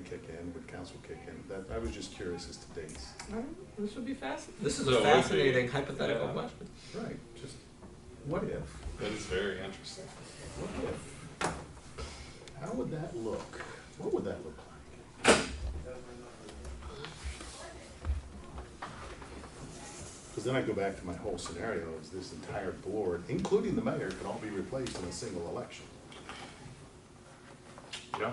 kick in? Would council kick in? That, I was just curious as to dates. This would be fascinating. This is So a fascinating hypothetical question. Right, just, what if? That is very interesting. What if? How would that look? What would that look like? Because then I go back to my whole scenario, is this entire board, including the mayor, can all be replaced in a single election. Yeah.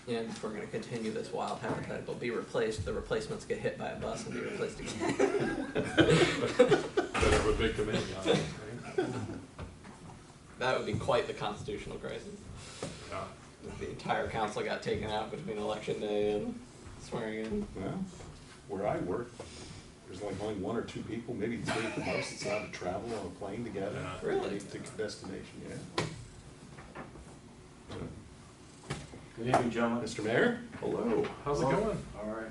And if we're going to continue this wild hypothetical, be replaced, the replacements get hit by a bus and be replaced again. Better have a big committee on it, right? That would be quite the constitutional crisis. Yeah. If the entire council got taken out between election day and swearing in. Well, where I work, there's like only one or two people, maybe three at the most, that's allowed to travel on a plane together. Yeah. Really? To a destination, yeah. Good evening, gentlemen. Mr. Mayor? Hello, how's it going? All right.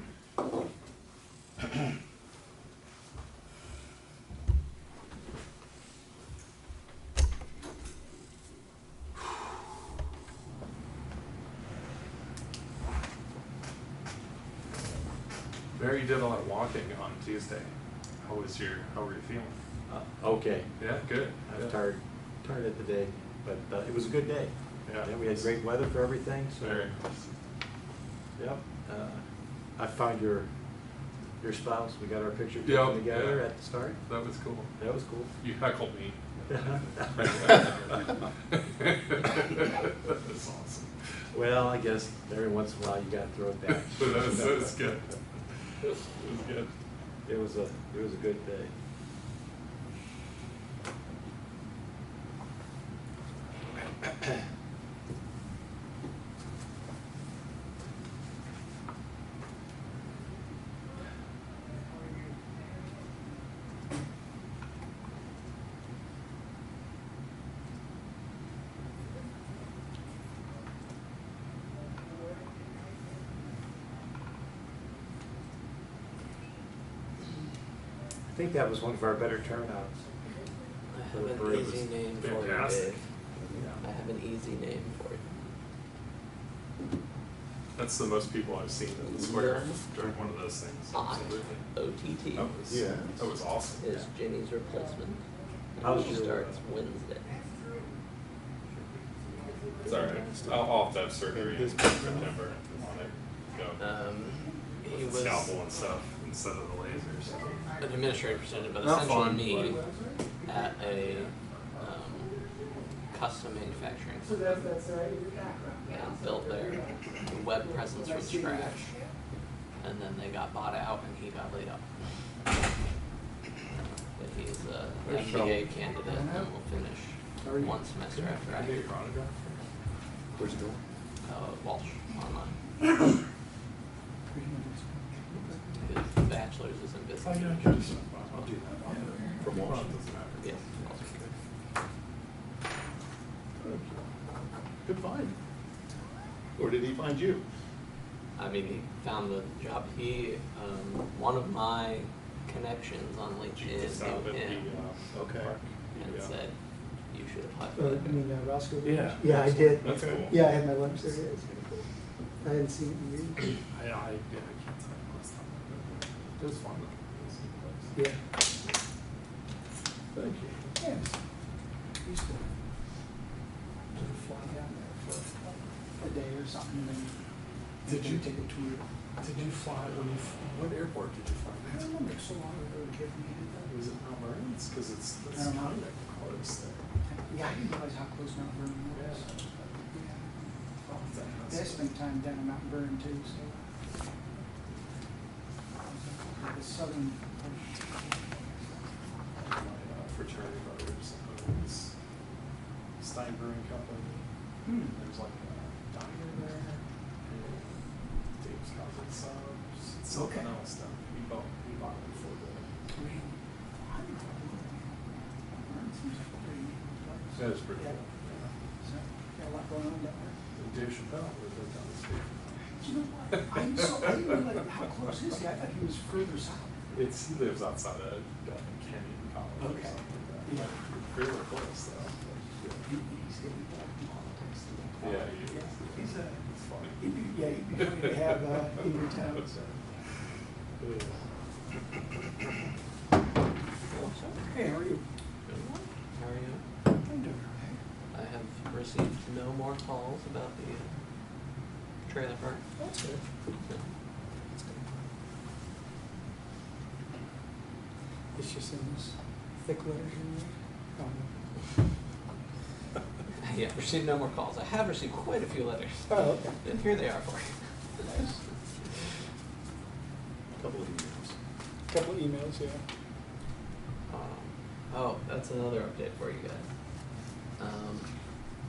Barry did all that walking on Tuesday. How were you feeling? Okay. Yeah, good. I'm Yeah. tired of the day, but it was a good day. Yeah. We had great weather for everything, so. Very. Yep. I found your spouse. We got our picture taken Yep, together yeah. at the start. That was cool. That was cool. You heckled me. That's awesome. Well, I guess every once in a while you got to throw it back. That was good. It was good. It was a good day. I think that was one of our better turnouts. I have an Parade easy was name for you, fantastic. Dave. I have an easy name for you. That's the most people I've seen in the square during one of those things. Absolutely. OTT Yeah. That was awesome. is Jenny's replacement. How's She your- starts Wednesday. It's all right. I'll have to have surgery in September. I want to go He with the was scalpel and stuff instead of the lasers. an administrative assistant, but Not essentially fun, me at a custom manufacturing company. And built their web presence from scratch, and then they got bought out and he got laid off. But he's an MBA candidate and will finish one semester after I do. Where's it going? Walsh online. His bachelor's is in business. I'll do that. From Well, Washington? it doesn't matter. Yes. Good find. Or did he find you? I mean, he found the job. He, one of my connections on LinkedIn Just out knew at him the Okay. park. and Yeah. said, you should apply for I that. mean, Roscoe? Yeah. Yeah, I did. That's cool. Yeah, I had my lunch there. Yeah. I hadn't seen it in years. I can't tell you last time. It was fun. It was a good place. Yeah. Thank you. Yes. Used to fly down there for a day or something, and then Did you- take a tour. Did you fly? What airport did you fly? I don't remember, so long ago, the kid we did that. Was it Mount Vernon? Because it's I don't know. kind of close there. Yeah, I didn't realize how close Mount Vernon was. Yeah. Yeah. I spent time down in Mount Vernon too, so. The southern. My fraternity brothers owns Stein Brewing Company. There's like a diner there. And Dave's Cosmic Subs. It's something Okay. else though. He bought it before the. That is pretty Yeah. cool. So, got a lot going on down there. And Dave Chappelle lived right down the street. You know what? I didn't realize how close is he. I thought he was further south. He lives outside of Canton, Colorado or Okay. something like that. Yeah. Fairly close though. He's to have in your town, so. Hey, how are you? Good one. How are you? I'm doing all I have received no more calls about the trailer park. right. That's good. No. That's good. It's just in this thick letters in there. Yeah, received no more calls. I have received quite a few letters. Oh, okay. And here they are for you. Nice. Couple of emails. Couple of emails, yeah. Oh, that's another update for you guys.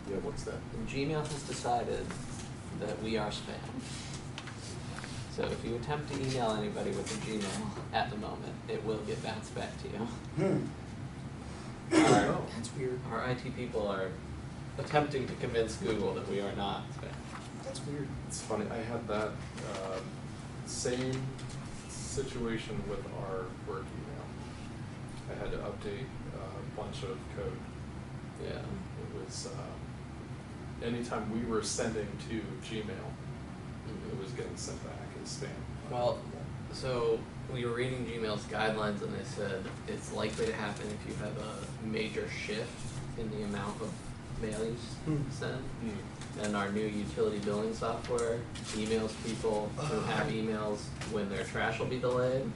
Yeah, what's that? Gmail has decided that we are spam. So if you attempt to email anybody with a Gmail at the moment, it will get bounced back to you. Our, That's weird. our IT people are attempting to convince Google that we are not spam. That's weird. It's funny, I had that same situation with our work email. I had to update a bunch of code. Yeah. It was, anytime we were sending to Gmail, it was getting sent back as spam. Well, so we were reading Gmail's guidelines and they said it's likely to happen if you have a major shift in the amount of mail you send. And our new utility billing software emails people who have emails when their trash will be delayed.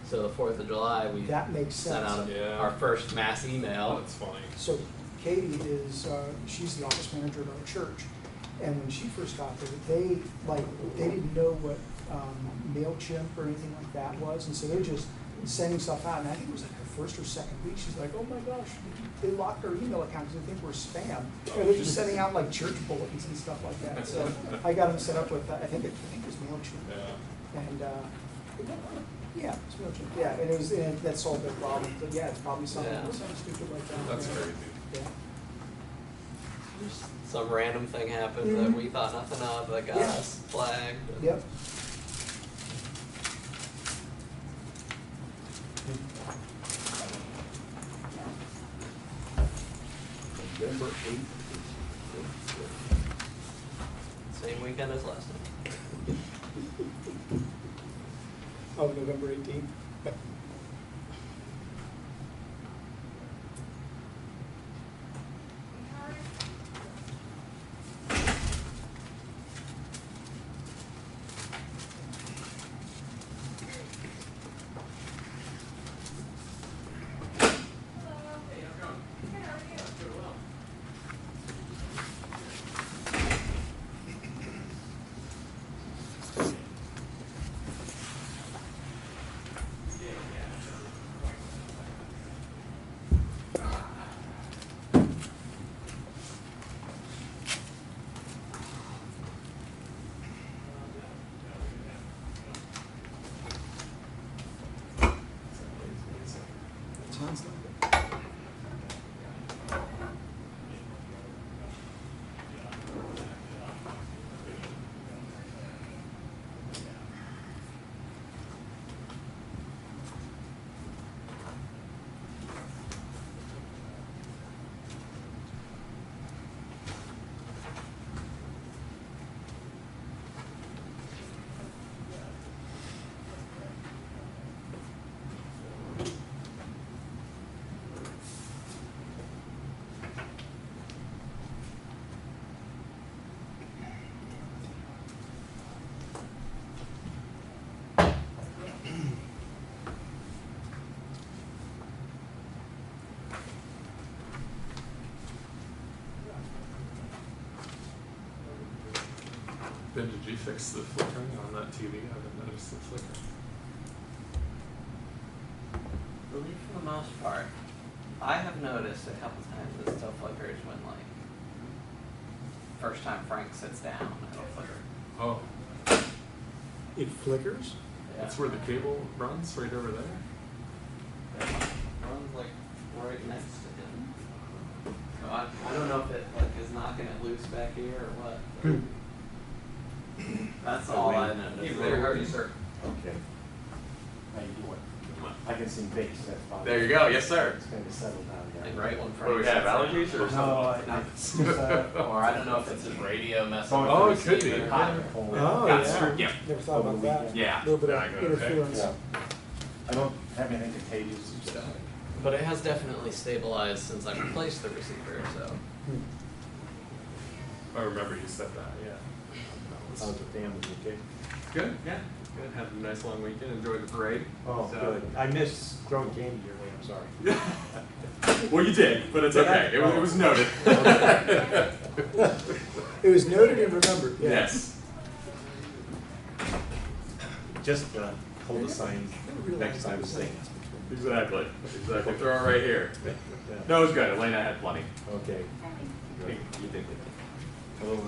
So the 4th of July, we That makes sent sense. out Yeah. our first mass Oh, email. that's funny. So Katie is, she's the office manager at our church. And when she first got there, they didn't know what MailChimp or anything like that was. And so they're just sending stuff out. And I think it was like her first or second week. She's like, oh my gosh, they locked our email account because they think we're spam. And they're just sending out like church bulletins and stuff like that. So I got them set up with, I think it was MailChimp. Yeah. And, yeah, it's MailChimp. Yeah, and it was, and that solved their problem. But yeah, it's probably something, Yeah. something stupid like that. That's yeah. crazy. Yeah. Just some random thing happened that we thought nothing of that got Yeah. us flagged. and- Yep. November 8th. Same weekend as last time. Oh, November 18th. Sounds like it. Ben, did you fix the flickering on that TV? I haven't noticed the flickering. I believe for the most part, I have noticed a couple times it still flickers when like first time Frank sits down, it'll flicker. Oh, It flickers? Yeah. that's where the cable runs, right over there? Runs like right next to him. So I don't know if it like is knocking it loose back here or what. but that's all I noticed. Okay. How you doing? I can see face, that's fine. There you go. Yes, sir. It's gonna settle down, And yeah. right one What do we have? Allergies or something? Or I don't know if it's a radio message. Oh, it could be. Hot and cold. Oh, Gotcha. yeah. Yeah. Never thought about that. Yeah. A little bit Yeah, I of got it. interference. Yeah. I don't have anything contagious, so. But it has definitely stabilized since I replaced the receiver, so. I remember you said that, yeah. How's the family, okay? Good. Yeah. Good. Had a nice long weekend. Enjoyed the parade. Oh, So- good. I missed throwing candy your way, I'm sorry. Well, you did, but it's okay. It was noted. It was noted and remembered, yeah. Yes. Just hold the sign next time to sing. Exactly. Exactly. Throw it right here. Yeah. No, it was good. Elena had plenty. Okay. You you did good. Hello.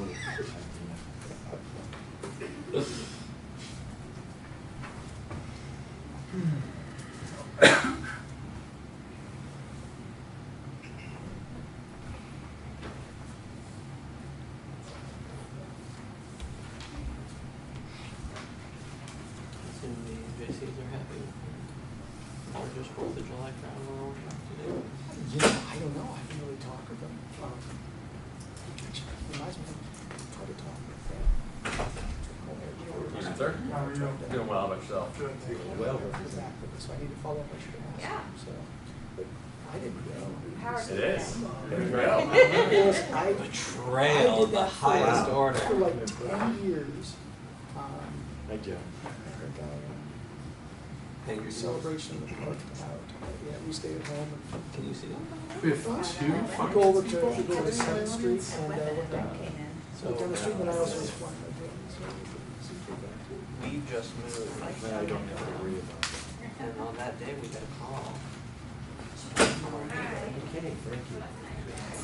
Assume the JCs are happy with the largest 4th of July crowd in the world today. I don't know, I haven't really talked with them. Actually, reminds me, try to talk with them. Yes, sir. Doing well about yourself. Well, Exactly, so I need to follow up, I should have Yeah. asked him, so. But I didn't know. Power It is. There you Well, go. I Betrayal of did the that for highest like- order. For like 10 years. Hi, Joe. Thank you. Celebration of the park out. Yeah, we stayed at home and Can you see them? We have two go over to 7th Street and look down. Came in. So, Look down the street, and then I also was flying my drone, so. we just moved, Now I don't have to worry about it. and on that day, we got a call. Okay, thank you.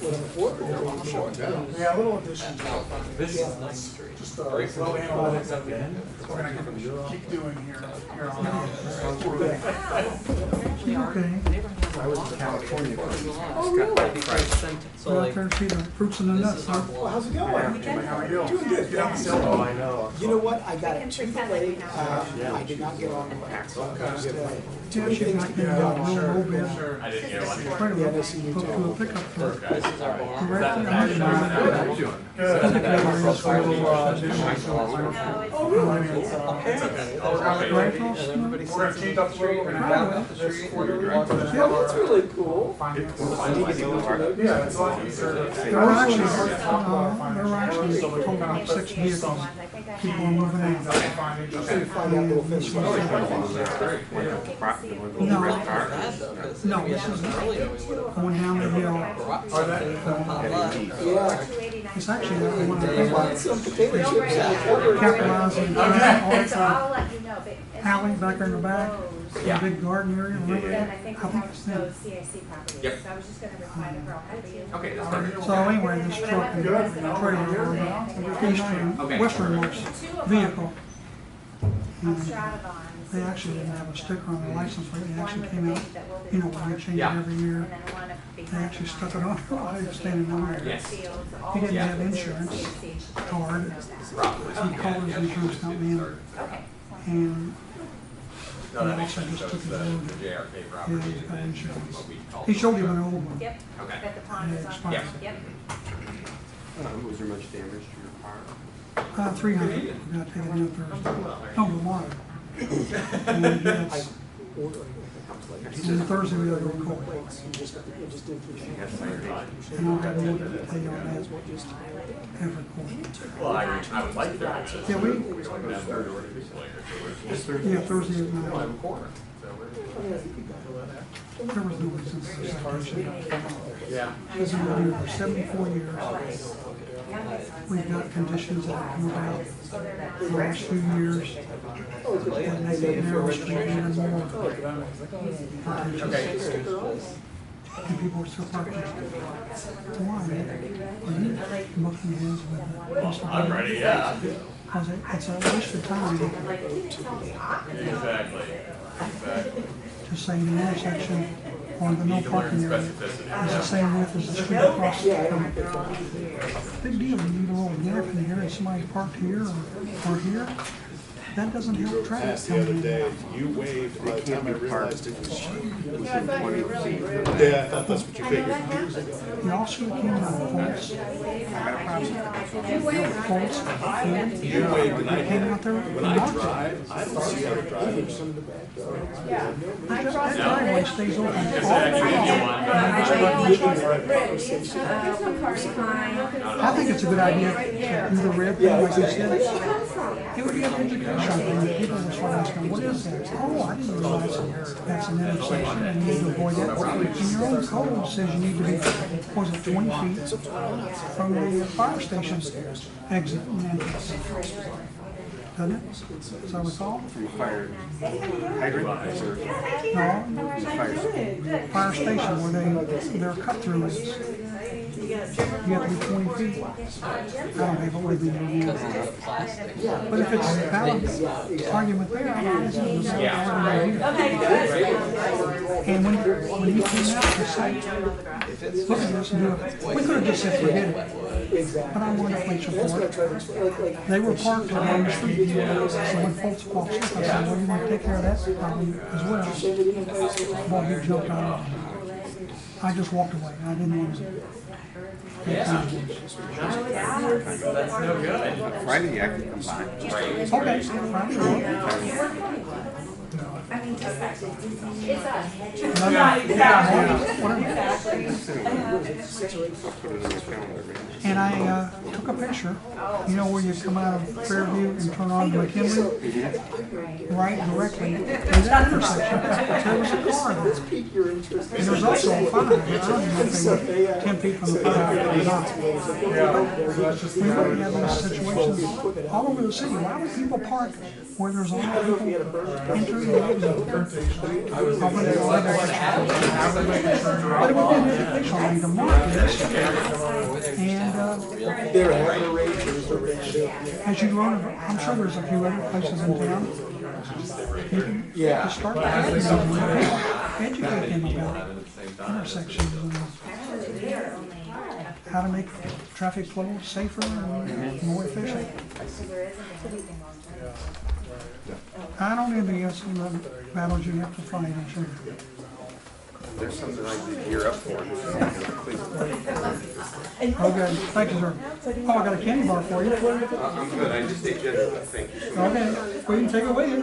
What, on the fourth? Yeah, a little addition. This Yeah. is 9th Street. Just a slow analytics that Ben? we're gonna keep doing here on out. I was in California. Oh, really? So like, Out there, see the fruits and the this nuts, is huh? our Well, block. how's it going? How are you? Doing good, Get on the thanks. cell Oh, phone. I know. You know what, I got We can it to the pretend like we lake, know. I did not get on the lake, so I just, too Yeah, many she things got to me get down done. a little bit. I didn't get one. Quite a Yeah, bit, nice to meet you. hooked to a pickup truck. This is our block. Right That- there, that- right How there. are you doing? Good. Pickup areas for little, No, it's. Oh, really? It's okay. We're gonna- right across the- Everybody We're gonna sits change in up the way we're gonna have this 40 block to Yeah, that's really cool. Yeah, it's a lot easier to. They're actually, they're actually told 6 vehicles. People are moving out. So you find out little things. No, no, this is earlier, we would have going down the hill. dropped something from Pop Light. Yeah. It's actually one of the I bought things, some potato chips in the cupboard. capitalizing all And the so I'll let you know, but. as alley soon as back in the we back, close, the big garden area, remember Then that? I think I we think have it's those them. CIC properties. Yep. So I was just gonna reply to her, I'll have you. Okay, that's perfect. So anyway, this truck and trailer were eastern, Okay. westernmost vehicle. I'll And stratify them. they actually didn't have a sticker on their license plate, they One actually with came the out, date that will be you know, when you required, change it Yeah. every year. and then one They behind actually the stuck it line on, will I also was be standing on required. there. Yes. Seals, all He didn't of have the insurance CIC card. knows that. Properly. He called his insurance company and, Okay. and No, that makes also sense. just So took it's his the own, JRK yeah, property he's and got then insurance. what we call. He showed him an old one. Yep, Okay. that the pond is Yeah, on. it's fine. Yep. Was there much damage to your car? 300, we got to take it in Thursday. No, the water. And then he gets, on Thursday we gotta go to court. And I'll have to pay on that every quarter. Well, I would like that. Yeah, we, We're going down third order this later. yeah, Thursday at Well, I have night. a quarter. So we're. There was no reason for citation. Yeah. He's been here for 74 years. We've got conditions that have come about the last few years that make it narrow street even more. contentious. And people are still parking. Why? Are you bucking heads with the police I'm ready, yeah. Because it's a waste of time Exactly. Exactly. to say the intersection or the no Need to learn parking area specificity. is the same width as the street across the street. Big deal, you need a little gap in here and somebody's parked here or here. that doesn't help traffic Asked the other coming day, in. you waved by the time I realized it was you. Yeah, I thought you were really rude. Yeah, I thought that's what you I know figured. that happens. The officer that came out of Colts, Colts, and You waved and I they came didn't. out there When and I marked it. drive, I don't see other drivers. Yeah. I crossed That driveway stays open all day long. There's no cars behind. I think it's a good idea to do the red thing like you said. It would be an education thing that people would start asking, what is that? Oh, I didn't realize that's an intersection and you need to avoid that. And your own code says you need to be, was it 20 feet from the fire station exit and entrance? Doesn't it? As I recall? From fire hydrant or No, fire station where their cut through is. You have to be 20 feet. I don't think it would be more. But if it's a valid argument there, I don't think it's a valid argument either. And when you came out to say, look at this, do it. We could have just said forget it. But I wanted a police report. They were parked on the street. So when folks walked up, I said, well, you want to take care of that problem as well. Well, he jumped out. I just walked away. I didn't want to. That's no good. Friday, I can come by. Okay, Friday. I mean, it's us. And I took a picture, you know where you come out of Fairview and turn on McKinley? Right directly to that intersection. There was a car there. And there's also a fire. I don't know if they were 10 feet from the fire or not. We already have those situations all over the city. Why would people park where there's a lot of people entering and exiting? But it would be an educational thing to mark this. And as you go on, I'm sure there's a few other places in town. You can just start to educate them about intersections and how to make traffic flow safer and more efficient. I don't envy you some of the battles you have to fight, I'm sure. There's something I need to gear up for. Okay, thank you, sir. Oh, I got a candy bar for you. I'm good, I just ate dinner, but thank you. Okay, well, you can take it with you.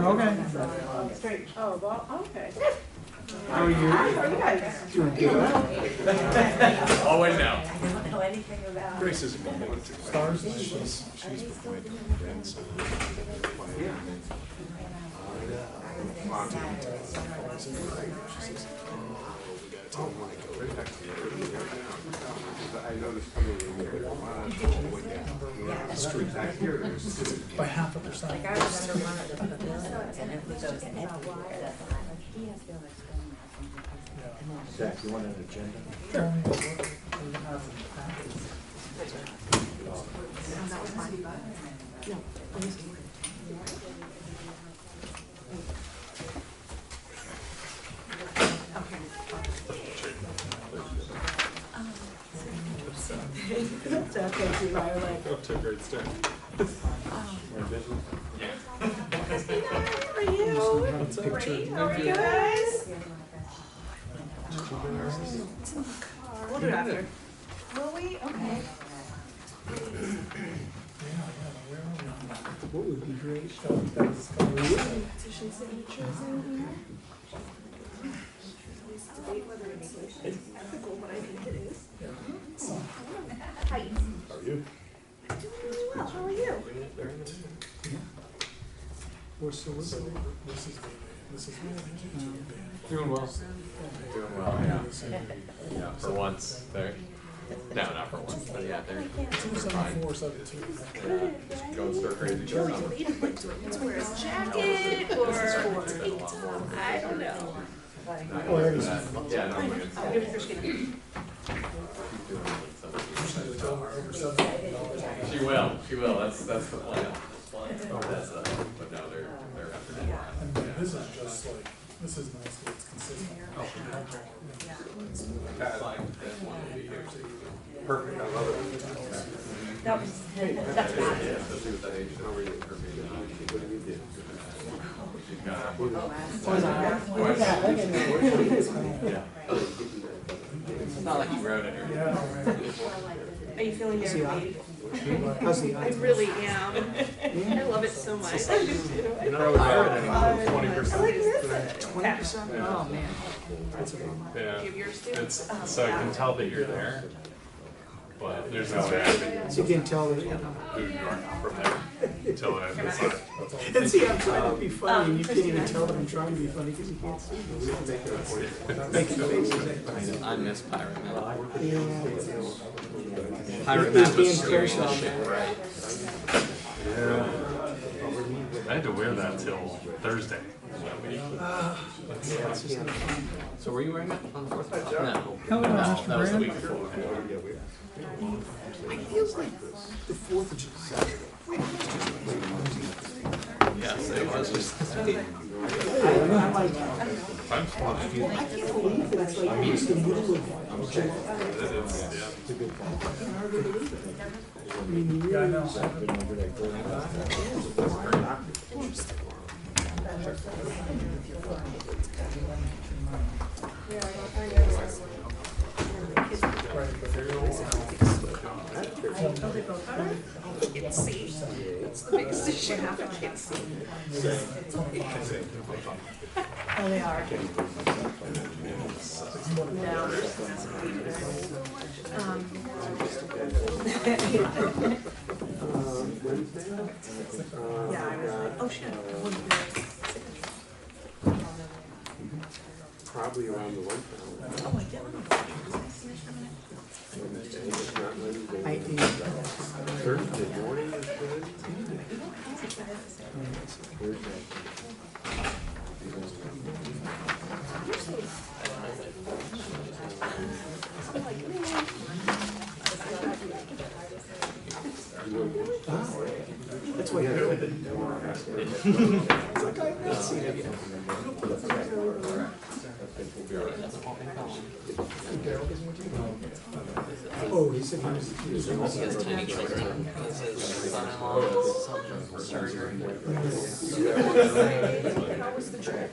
Okay. Oh, well, okay. How are you? How are you guys? Doing good. Always now. I don't know anything about. Grace isn't going to stars. She's with my grandson. I noticed coming in there, By 0.5%. Like, I remember one of the bills, and it was those everywhere. That's why, like, he has to be able to explain that. Zach, you want an agenda? It's okay, too, I was like, Off to a great start. how are you? Great, how are you guys? We'll do it after. Will we? Okay. What would be great? Petition signatures in here. Let's debate whether it's ethical, but I think it is. Hi. How are you? I'm doing really well, how are you? Doing well. Doing well, yeah. Yeah, for once, they're, no, not for once, but yeah, they're fine. Yeah, going stir crazy. To wear a jacket or tank top, I don't know. Yeah, no, I'm good. I'll give it your skin. She will, that's the plan. That's, but no, they're after that. This is just like, this is nice, that it's consistent. That's fine, that's one will be here. perfect, I love it. That was, that's bad. Especially with that age, how were you? What did you do? It's not like you wrote it or anything. Are you feeling How's very the eye? baby? How's the I eye? really am. I love it so much. I do too. You know, pirate I 20%. like miss it. 20%? Oh, man. That's a bummer. Yeah. Do you have yours too? It's, so I can tell that you're there, but there's no way I So you can tell that, can move from there until I decide. and see, I'm trying to be funny, and you can't even tell that I'm trying to be funny because you can't see me. Making faces. I miss Pirate Map. Yeah. Pirate There's Map was Dan steering Crenshaw. the ship, right? I had to wear that till Thursday that week. So were you wearing it on the 4th? No. Hello, No, Mr. that was the Brand. week before. It feels like the 4th of July. Yes, it was just this week. I'm like, Time's flying. I can't believe that it's like it's the middle of July. It's, yeah. I mean, Yeah, I know. Can't see. It's the biggest issue. I can't see. Oh, they are. No. Yeah, I was like, oh shit. Probably around the lunchtime. Oh, I didn't. It's not Wednesday. I ate. Thursday morning is good. Thursday. That's why you're good. It's like I've not seen it yet. Oh, he said he was. He has tiny children. This is son-in-law has some surgery. How was the trip?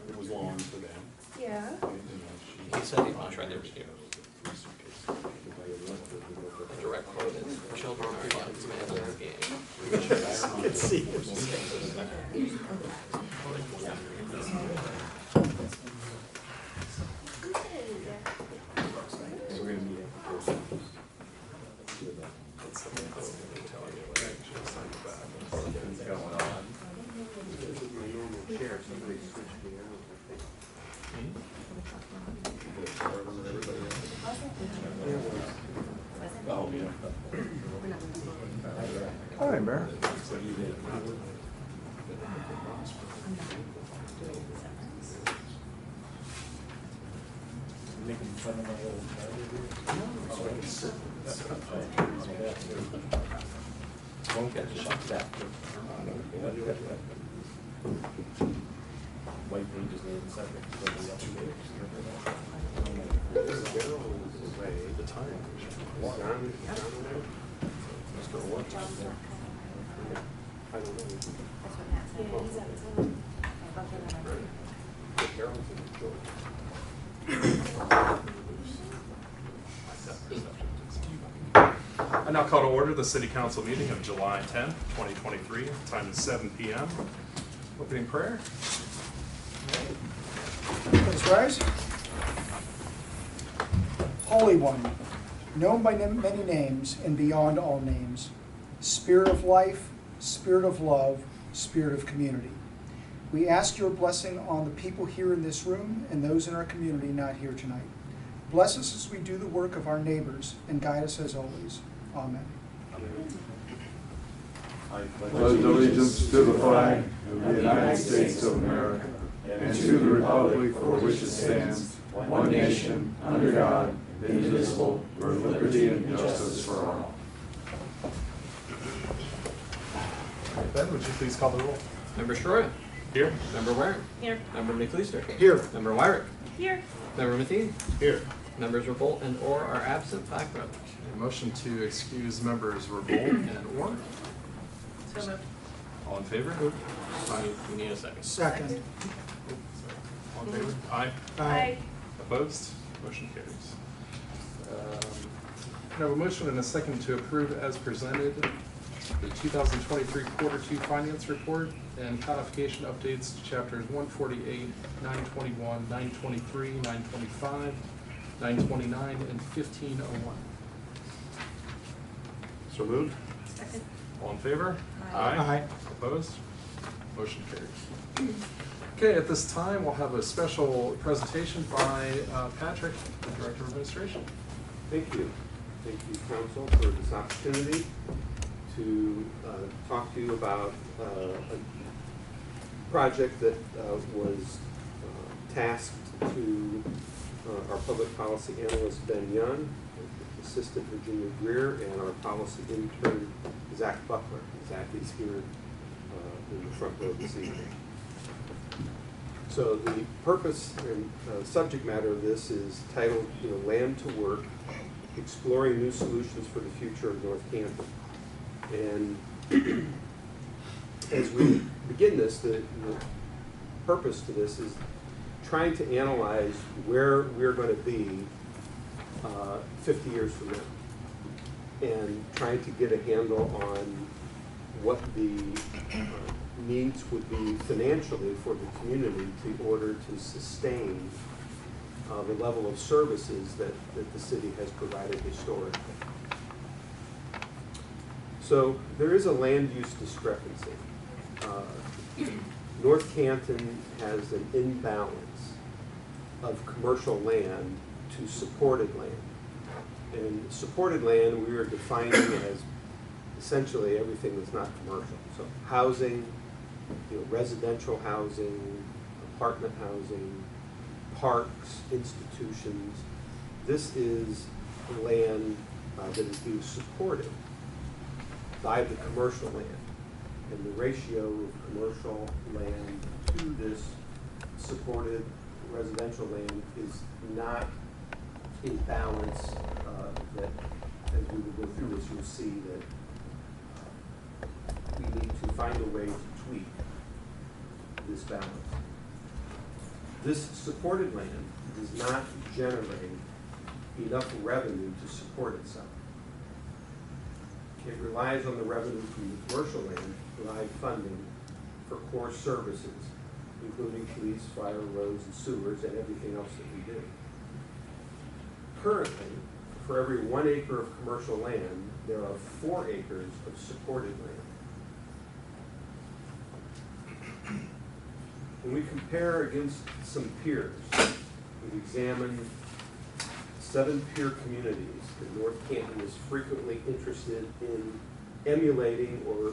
It was long for them. Yeah. He said he'd much rather be here. The direct quote is, children are God's man of the game. Let's see. Chair, somebody switched me out, I think. All right, Mayor. Won't get shot back. White pages name subject. The time. I don't know. I now call to order the city council meeting of July 10th, 2023. Time is 7 p.m. Opening prayer. Please rise. Holy One, known by many names and beyond all names, Spirit of life, Spirit of love, Spirit of community. We ask your blessing on the people here in this room and those in our community not here tonight. Bless us as we do the work of our neighbors and guide us as always. Amen. Pledge allegiance to the flag of the United States of America and to the republic for which it stands, one nation, under God, indivisible, with liberty and justice for all. Ben, would you please call the roll? Member Shroya. Here. Member Ware. Here. Member McLeister. Here. Member Wyrick. Here. Member Matheny. Here. Members Revolt and or are absent. 5 brothers. A motion to excuse members Revolt and or. So moved. All in favor? Aye. We need a second. Second. Sorry. All in favor? Aye. Aye. Opposed? Motion carries. I have a motion and a second to approve as presented the 2023 Quarter 2 Finance Report and codification updates to chapters 148, 921, 923, 925, 929, and 1501. So moved? Second. All in favor? Aye. Opposed? Motion carries. Okay, at this time, we'll have a special presentation by Patrick, the Director of Administration. Thank you. Thank you, Council, for this opportunity to talk to you about a project that was tasked to our public policy analyst, Ben Young, Assistant Virginia Greer, and our policy intern, Zach Buckler. Zach is here in the front row this evening. So the purpose and subject matter of this is titled, Land to Work, Exploring New Solutions for the Future of North Canton. And as we begin this, the purpose to this is trying to analyze where we're going to be 50 years from now, and trying to get a handle on what the needs would be financially for the community in order to sustain the level of services that the city has provided historically. So there is a land use discrepancy. North Canton has an imbalance of commercial land to supported land. And supported land we are defining as essentially everything that's not commercial. So housing, residential housing, apartment housing, parks, institutions. This is land that is being supported by the commercial land. And the ratio of commercial land to this supported residential land is not in balance. That as we will go through this, you'll see that we need to find a way to tweak this balance. This supported land does not generate enough revenue to support itself. It relies on the revenue from the commercial land to provide funding for core services, including police, fire, roads, and sewers, and everything else that we do. Currently, for every 1 acre of commercial land, there are 4 acres of supported land. When we compare against some peers, we've examined 7 peer communities that North Canton is frequently interested in emulating or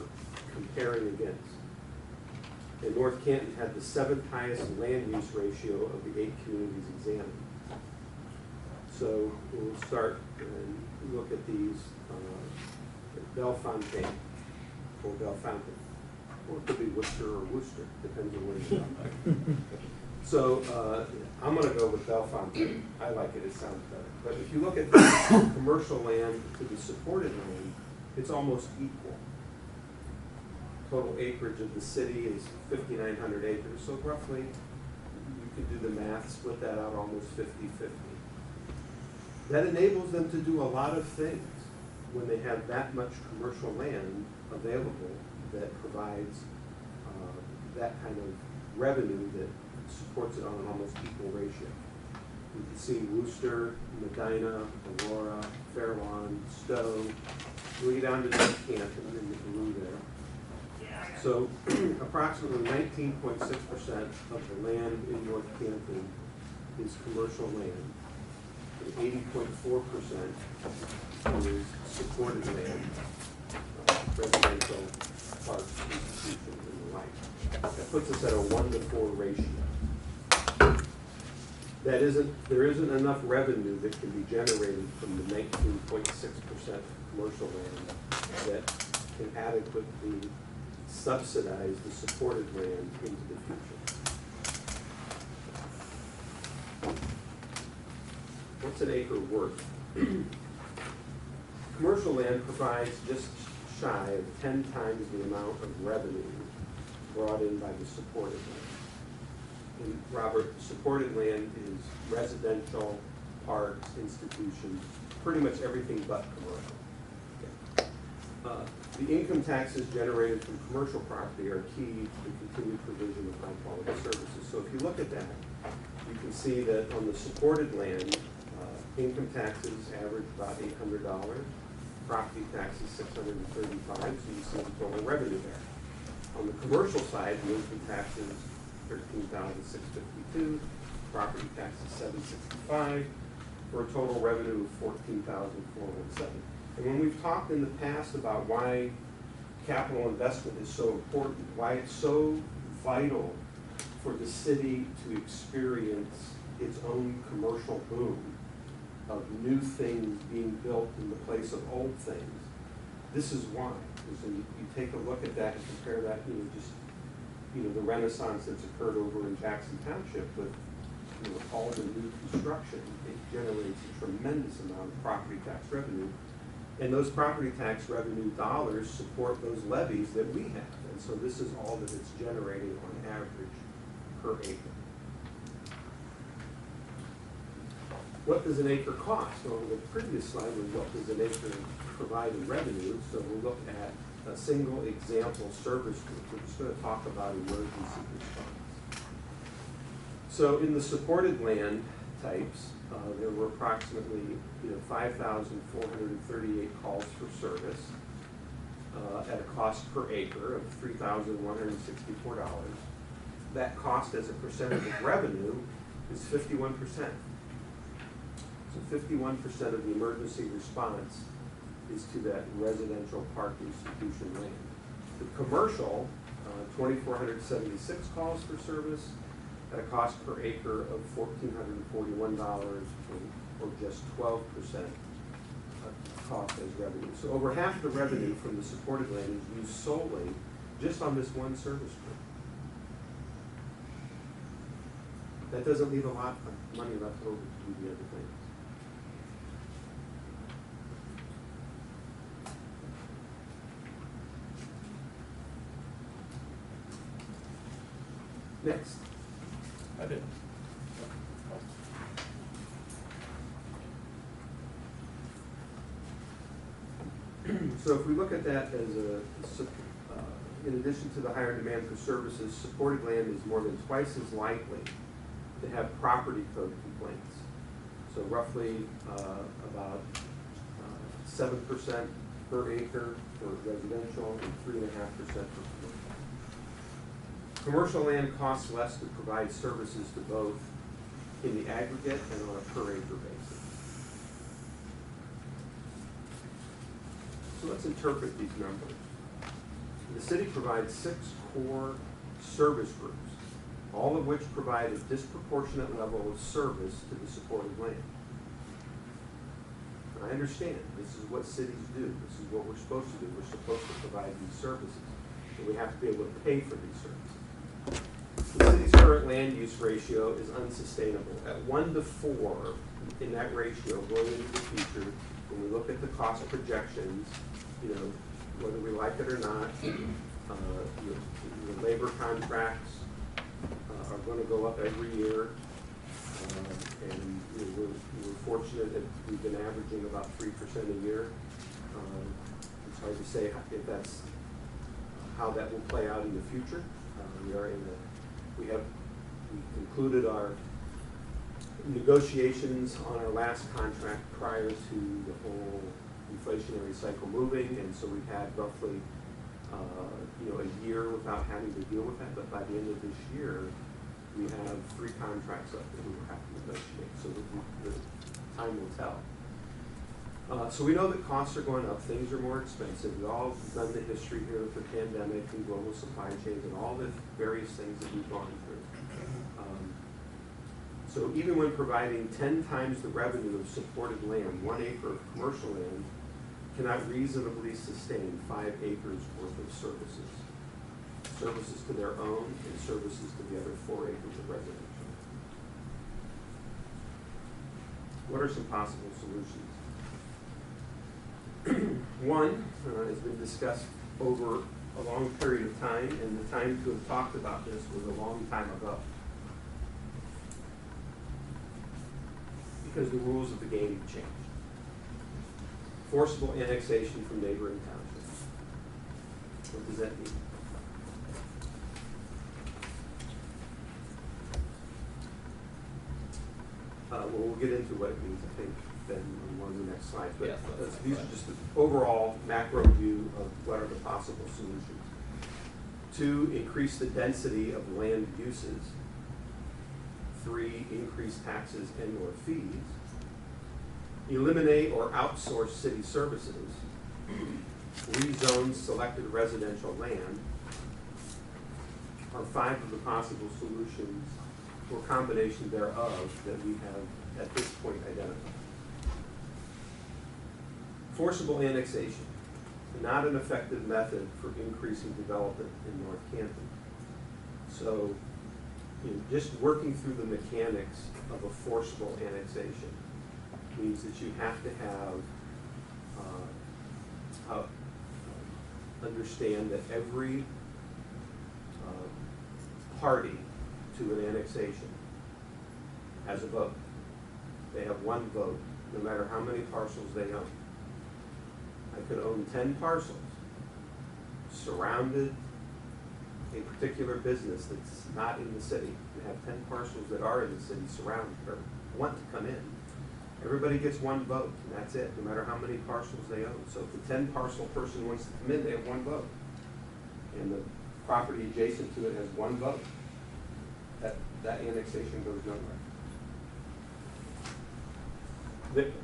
comparing against. And North Canton had the 7th highest land use ratio of the 8 communities examined. So we'll start and look at these Bellefontaine or Bellefontaine, or it could be Worcester or Worcester, depends on where you go. So I'm going to go with Bellefontaine. I like it, it sounds better. But if you look at the commercial land to the supported land, it's almost equal. Total acreage of the city is 5,900 acres. So roughly, you could do the math, split that out almost 50-50. That enables them to do a lot of things when they have that much commercial land available that provides that kind of revenue that supports it on an almost equal ratio. You can see Worcester, Medina, Aurora, Fairlawn, Stowe. We get down to North Canton in the blue there. So approximately 19.6% of the land in North Canton is commercial land. 80.4% is supported land, residential, parks, institutions, and the like. That puts us at a 1-to-4 ratio. There isn't enough revenue that can be generated from the 19.6% commercial land that can adequately subsidize the supported land into the future. What's an acre worth? Commercial land provides just shy of 10 times the amount of revenue brought in by the supported land. And Robert, supported land is residential, parks, institutions, pretty much everything but commercial. Okay. The income taxes generated from commercial property are key to the continued provision of high-quality services. So if you look at that, you can see that on the supported land, income taxes average about $800, property taxes $635, so you see the total revenue there. On the commercial side, the income taxes $13,652, property taxes $765, for a total revenue of $14,417. And when we've talked in the past about why capital investment is so important, why it's so vital for the city to experience its own commercial boom of new things being built in the place of old things, this is why. Because when you take a look at that and compare that, the renaissance that's occurred over in Jackson Township with all the new construction, it generates a tremendous amount of property tax revenue. And those property tax revenue dollars support those levies that we have. And so this is all that it's generating on average per acre. What does an acre cost? Well, the previous slide was what does an acre provide in revenue. So we'll look at a single example service group. We're just going to talk about emergency response. So in the supported land types, there were approximately 5,438 calls for service at a cost per acre of $3,164. That cost as a percentage of revenue is 51%. So 51% of the emergency response is to that residential park institution land. The commercial, 2,476 calls for service at a cost per acre of $1,441, or just 12% cost as revenue. So over half the revenue from the supported land is used solely just on this one service group. That doesn't leave a lot of money left over to do the other things. Next. I did. So if we look at that as in addition to the higher demand for services, supported land is more than twice as likely to have property code complaints. So roughly about 7% per acre for residential and 3.5% for commercial. Commercial land costs less to provide services to both in the aggregate and on a per acre basis. So let's interpret these numbers. The city provides 6 core service groups, all of which provide a disproportionate level of service to the supported land. And I understand, this is what cities do. This is what we're supposed to do. We're supposed to provide these services. And we have to be able to pay for these services. The city's current land use ratio is unsustainable. At 1 to 4 in that ratio going into the future, when we look at the cost projections, whether we like it or not, the labor contracts are going to go up every year. And we're fortunate that we've been averaging about 3% a year. It's hard to say if that's how that will play out in the future. We concluded our negotiations on our last contract prior to the whole inflationary cycle moving, and so we've had roughly a year without having to deal with that. But by the end of this year, we have 3 contracts up that we will have to negotiate. So the time will tell. So we know that costs are going up, things are more expensive. We've all done the history here of the pandemic and global supply chains and all the various things that we've gone through. So even when providing 10 times the revenue of supported land, 1 acre of commercial land cannot reasonably sustain 5 acres worth of services. Services to their own and services to the other 4 acres of residential. What are some possible solutions? One has been discussed over a long period of time, and the time to have talked about this was a long time ago. Because the rules of the game have changed. Forcible annexation from neighboring townships. What does that mean? Well, we'll get into what it means, I think, then on one of the next slides. But Yes, these are just the overall macro view of what are the possible solutions. 2, increase the density of land uses. 3, increase taxes and or fees. Eliminate or outsource city services. Rezone selected residential land. Are 5 of the possible solutions or combination thereof that we have at this point identified. Forcible annexation, not an effective method for increasing development in North Canton. So, just working through the mechanics of a forcible annexation means that you have to have understand that every party to an annexation has a vote. They have one vote, no matter how many parcels they own. I could own 10 parcels, surrounded a particular business that's not in the city, and have 10 parcels that are in the city surrounded, or want to come in. Everybody gets one vote, and that's it, no matter how many parcels they own. So if the 10 parcel person wants to come in, they have one vote. And the property adjacent to it has one vote. That annexation goes nowhere.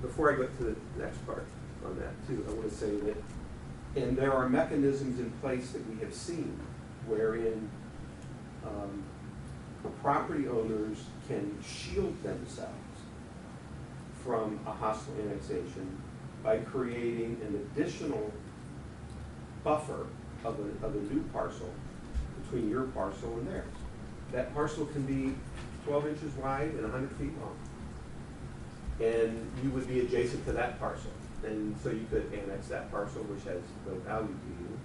Before I go to the next part on that too, I want to say that, and there are mechanisms in place that we have seen wherein property owners can shield themselves from a hostile annexation by creating an additional buffer of a new parcel between your parcel and theirs. That parcel can be 12 inches wide and 100 feet long. And you would be adjacent to that parcel. And so you could annex that parcel, which has no value to you.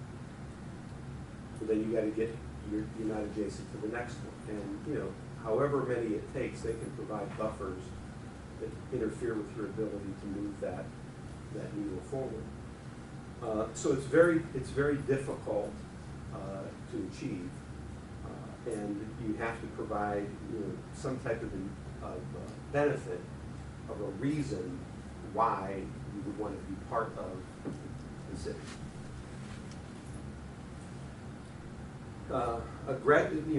So then you got to get, you're not adjacent to the next one. And, however many it takes, they can provide buffers that interfere with your ability to move that needle forward. So it's very difficult to achieve. And you have to provide some type of benefit of a reason why you would want to be part of the city.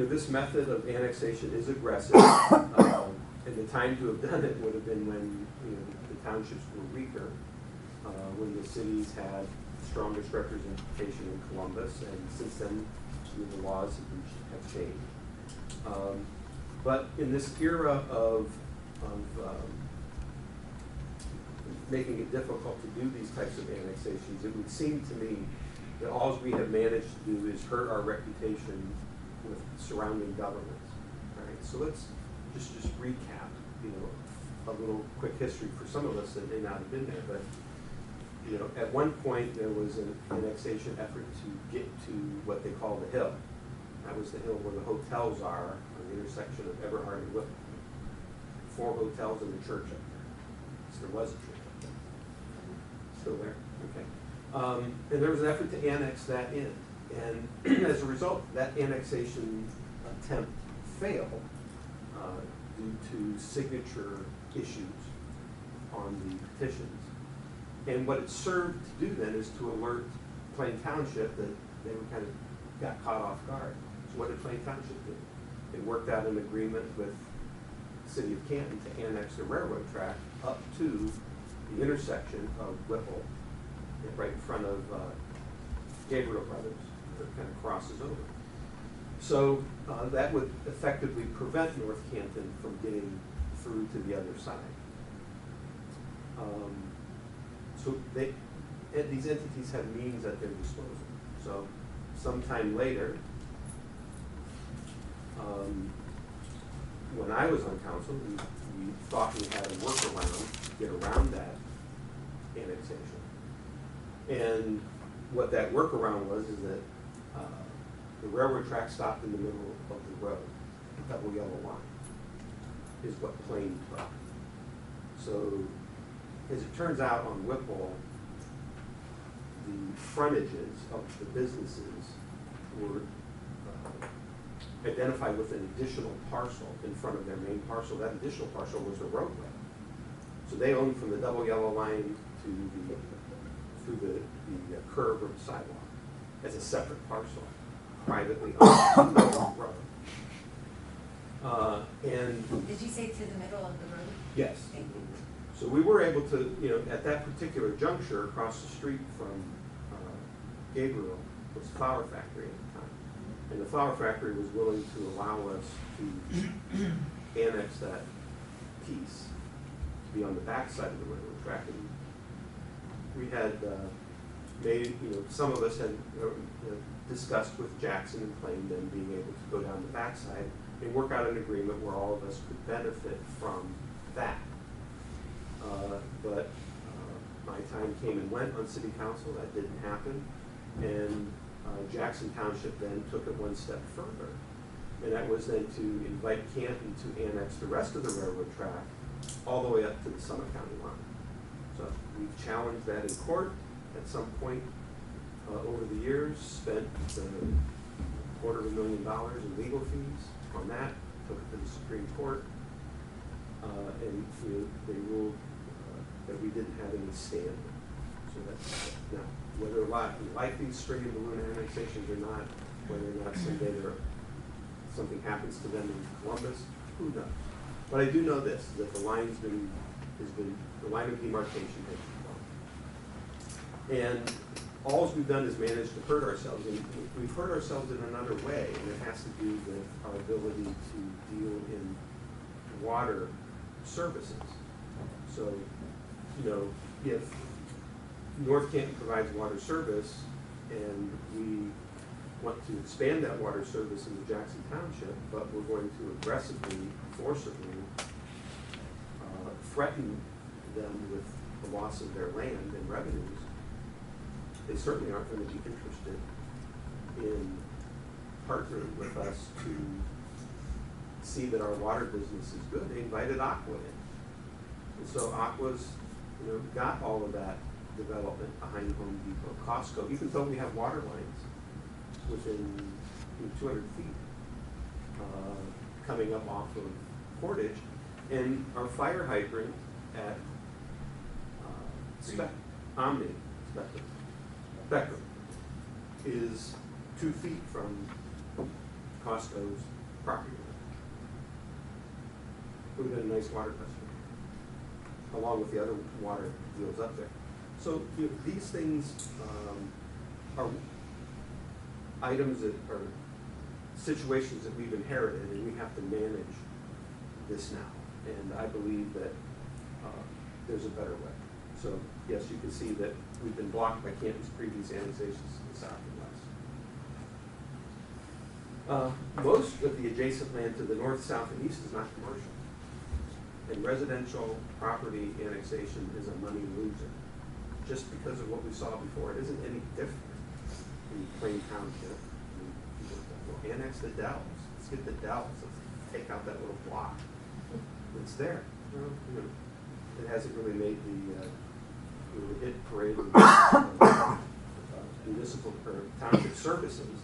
This method of annexation is aggressive, and the time to have done it would have been when the townships were weaker, when the cities had strongest representation in Columbus, and since then the laws have changed. But in this era of making it difficult to do these types of annexations, it would seem to me that all we have managed to do is hurt our reputation with surrounding governments. Right? So let's just recap, a little quick history for some of us that may not have been there. But at one point there was an annexation effort to get to what they call the Hill. That was the hill where the hotels are on the intersection of Everhard and Whitman. 4 hotels and a church up there. So there was a church up there. Still there? Okay. And there was an effort to annex that in. And as a result, that annexation attempt failed due to signature issues on the petitions. And what it served to do then is to alert Plain Township that they were kind of got caught off guard. So what did Plain Township do? They worked out an agreement with the city of Canton to annex the railroad track up to the intersection of Whipple, right in front of Gabriel Brothers, where it kind of crosses over. So that would effectively prevent North Canton from getting through to the other side. So these entities have means at their disposal. So sometime later, when I was on council, we thought we had a workaround to get around that annexation. And what that workaround was is that the railroad track stopped in the middle of the road. The double yellow line is what Plain took. So, as it turns out on Whipple, the frontages of the businesses were identified with an additional parcel in front of their main parcel. That additional parcel was the roadway. So they owned from the double yellow line to through the curb or the sidewalk as a separate parcel, privately owned road. And Did you say to the middle of the road? yes. Thank you. So we were able to, at that particular juncture, across the street from Gabriel, was a flour factory at the time. And the flour factory was willing to allow us to annex that piece to be on the backside of the railroad track. And we had made, some of us had discussed with Jackson and Plain then being able to go down the backside and work out an agreement where all of us could benefit from that. But my time came and went on city council. That didn't happen. And Jackson Township then took it one step further. And that was then to invite Canton to annex the rest of the railroad track all the way up to the Summit County line. So we've challenged that in court at some point over the years, spent $250,000 in legal fees on that, took it to the Supreme Court, and they ruled that we didn't have any standing. So that's, now, whether or not we like these string and balloon annexations or not, whether or not someday something happens to them in Columbus, who knows? But I do know this, that the line the line of demarcation has been drawn. And all we've done is managed to hurt ourselves, and we've hurt ourselves in another way, and it has to do with our ability to deal in water services. So, if North Canton provides water service and we want to expand that water service into Jackson Township, but we're going to aggressively, forcibly threaten them with the loss of their land and revenues, they certainly aren't going to be interested in partnering with us to see that our water business is good. They invited Aqua in. And so Aqua's, got all of that development behind Home Depot, Costco, even though we have water lines within 200 feet coming up off of Portage, and our fire hydrant at Spectrum is 2 feet from Costco's property line. It would have been a nice water customer, along with the other water deals up there. So these things are items that are situations that we've inherited, and we have to manage this now. And I believe that there's a better way. So yes, you can see that we've been blocked by Canton's previous annexations to the south and west. Most of the adjacent land to the north, south, and east is not commercial. And residential property annexation is a money loser. Just because of what we saw before, it isn't any different in Plain Township. People will annex the Dells. Let's get the Dells. Let's take out that little block. It's there. It hasn't really made the hit parade of municipal or township services.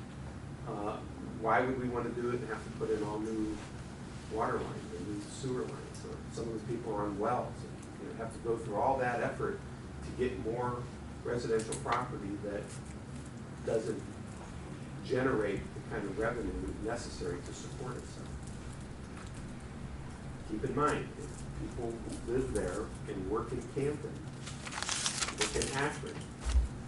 Why would we want to do it and have to put in all new water lines and new sewer lines? So some of those people are on wells and have to go through all that effort to get more residential property that doesn't generate the kind of revenue necessary to support itself. Keep in mind, if people live there and work in Canton, work in Akron,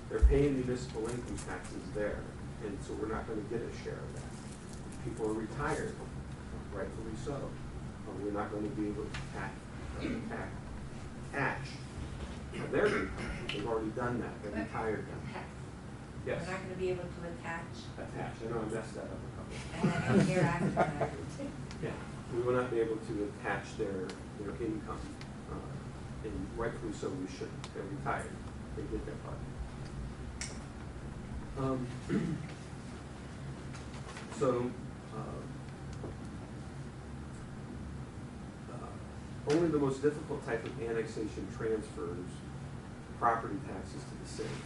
they're paying municipal income taxes there, and so we're not going to get a share of that. If people are retired, rightfully so, we're not going to be able to attach their income. They've already done that. They're retired now. Yes. We're not going to be able to attach. Attach. I know I messed that up a couple. And then here after that. Yeah. We will not be able to attach their their income, and rightfully so we should. They're retired, they did their part. Only the most difficult type of annexation transfers property taxes to the city.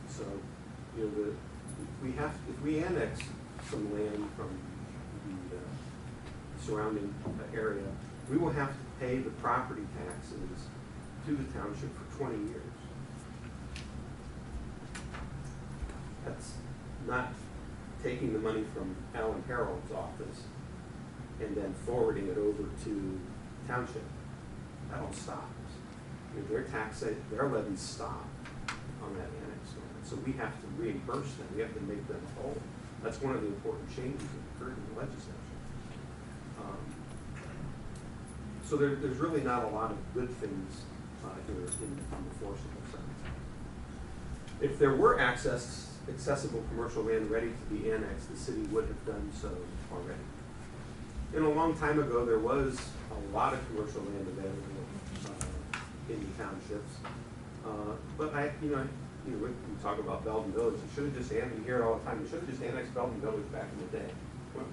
So, you know, if we annex some land from the surrounding area, we will have to pay the property taxes to the township for 20 years. That's not taking the money from Alan Harold's office and then forwarding it over to township. That all stops. You know, their levies stop on that annexed land. So we have to reimburse them. We have to make them whole. That's one of the important changes that occurred in the legislature. So there's really not a lot of good things here in the forcible sense. If there were accessible commercial land ready to be annexed, the city would have done so already. And a long time ago, there was a lot of commercial land available in the townships. But we talk about Belden Village. You should have just you hear it all the time. You should have just annexed Belden Village back in the day. Well,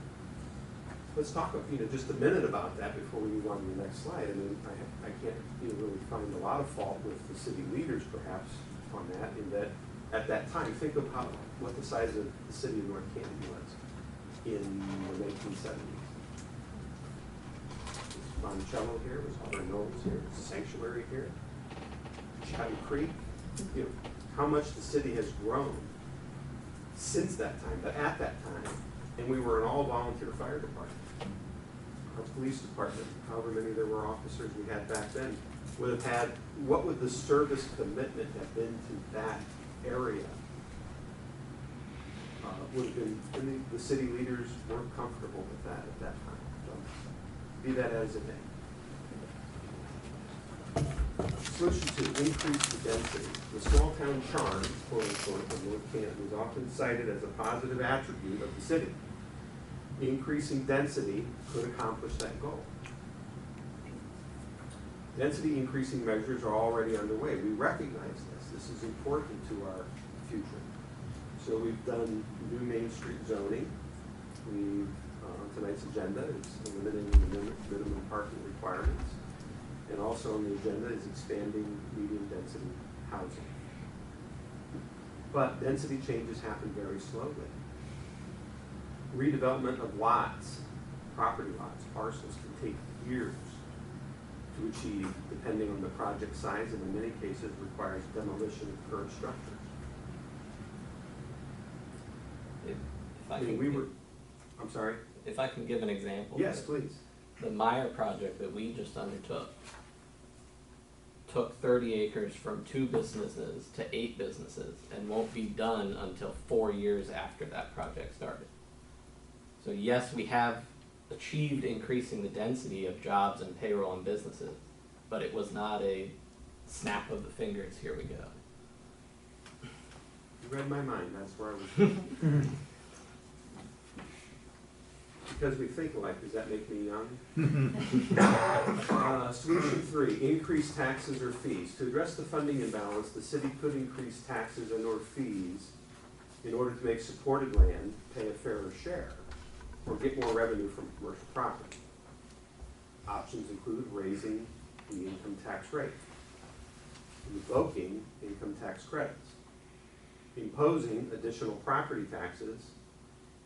let's talk just a minute about that before we move on to the next slide. I mean, I can't really find a lot of fault with the city leaders, perhaps, on that. In that, at that time, think of what the size of the city of North Canton was in the 1970s. Monticello here, was Harvard Knowles here, Sanctuary here, Chatty Creek. You know, how much the city has grown since that time, but at that time, and we were an all-volunteer fire department. Our police department, however many there were officers we had back then, would have had, what would the service commitment have been to that area? Would have been, and the city leaders weren't comfortable with that at that time. So, be that as it may. Solution 2, increase the density. The small town charm, quote unquote, of North Canton is often cited as a positive attribute of the city. Increasing density could accomplish that goal. Density increasing measures are already underway. We recognize this. This is important to our future. So we've done new Main Street zoning. We've, tonight's agenda is eliminating the minimum parking requirements. And also on the agenda is expanding medium density housing. But density changes happen very slowly. Redevelopment of lots, property lots, parcels can take years to achieve, depending on the project size, and in many cases requires demolition of current structures. I'm sorry? If I can give an example. Yes, please. The Meyer project that we just undertook took 30 acres from 2 businesses to 8 businesses and won't be done until 4 years after that project started. So yes, we have achieved increasing the density of jobs and payroll and businesses, but it was not a snap of the fingers, here we go. You read my mind, that's where I was. Because we think alike, does that make me young? Solution 3, increase taxes or fees. To address the funding imbalance, the city could increase taxes and or fees in order to make supported land pay a fairer share or get more revenue from commercial property. Options include raising the income tax rate, revoking income tax credits, imposing additional property taxes,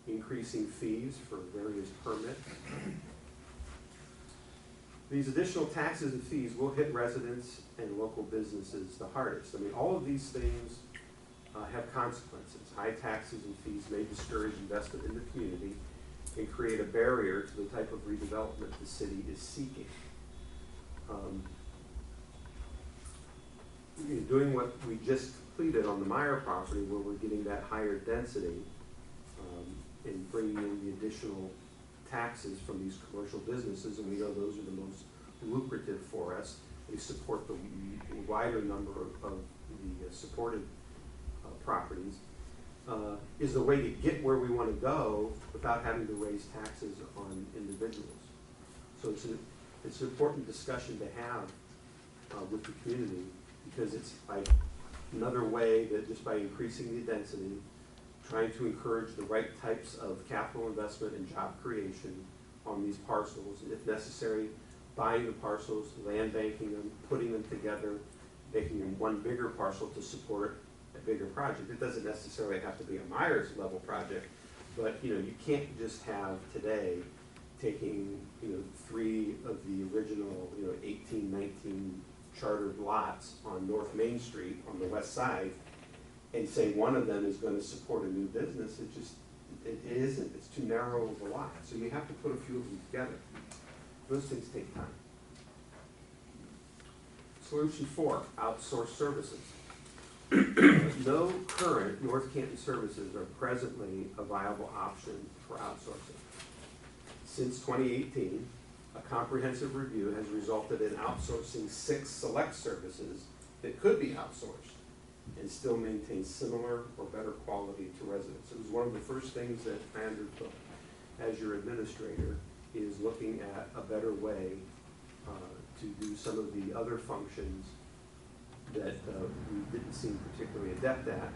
increasing fees for various permits. These additional taxes and fees will hit residents and local businesses the hardest. I mean, all of these things have consequences. High taxes and fees may discourage investment in the community and create a barrier to the type of redevelopment the city is seeking. Doing what we just completed on the Meyer property, where we're getting that higher density, and bringing in the additional taxes from these commercial businesses, and we know those are the most lucrative for us. They support the wider number of the supported properties, is the way to get where we want to go without having to raise taxes on individuals. So it's an important discussion to have with the community, because it's like another way that just by increasing the density, trying to encourage the right types of capital investment and job creation on these parcels, and if necessary, buying the parcels, land banking them, putting them together, making them one bigger parcel to support a bigger project. It doesn't necessarily have to be a Myers level project, but you can't just have today taking 3 of the original 18, 19 chartered lots on North Main Street on the west side and say one of them is going to support a new business. It isn't. It's too narrow of a lot. So you have to put a few of them together. Those things take time. Solution 4, outsource services. No current North Canton services are presently a viable option for outsourcing. Since 2018, a comprehensive review has resulted in outsourcing 6 select services that could be outsourced and still maintain similar or better quality to residents. It was one of the first things that I undertook as your administrator, is looking at a better way to do some of the other functions that we didn't seem particularly adept at.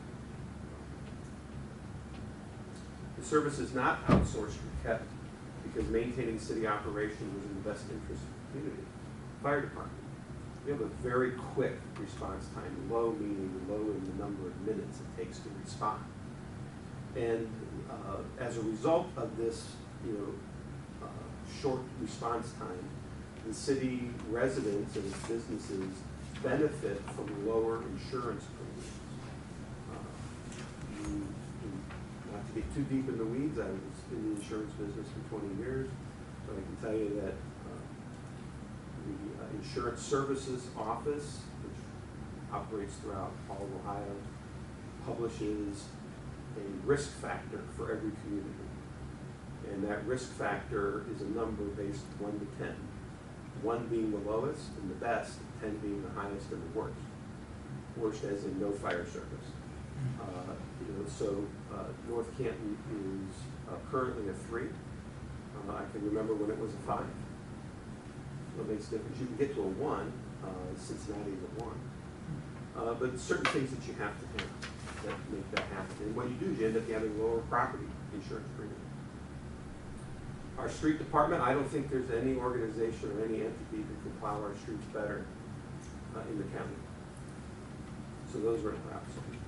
The service is not outsourced or kept because maintaining city operation was in the best interest of the community. Fire department. We have a very quick response time, low meaning low in the number of minutes it takes to respond. And as a result of this, short response time, the city residents and its businesses benefit from lower insurance premiums. Not to get too deep in the weeds, I was in the insurance business for 20 years, but I can tell you that the Insurance Services Office, which operates throughout all of Ohio, publishes a risk factor for every community. And that risk factor is a number based 1 to 10. 1 being the lowest and the best, 10 being the highest and the worst. Worst as in no fire service. North Canton is currently a 3. I can remember when it was a 5. What makes a difference? You can get to a 1. Cincinnati is a 1. But certain things that you have to have that make that happen. And what you do is you end up having lower property insurance premium. Our street department, I don't think there's any organization or any entity that can plow our streets better in the county. So those are outsourced.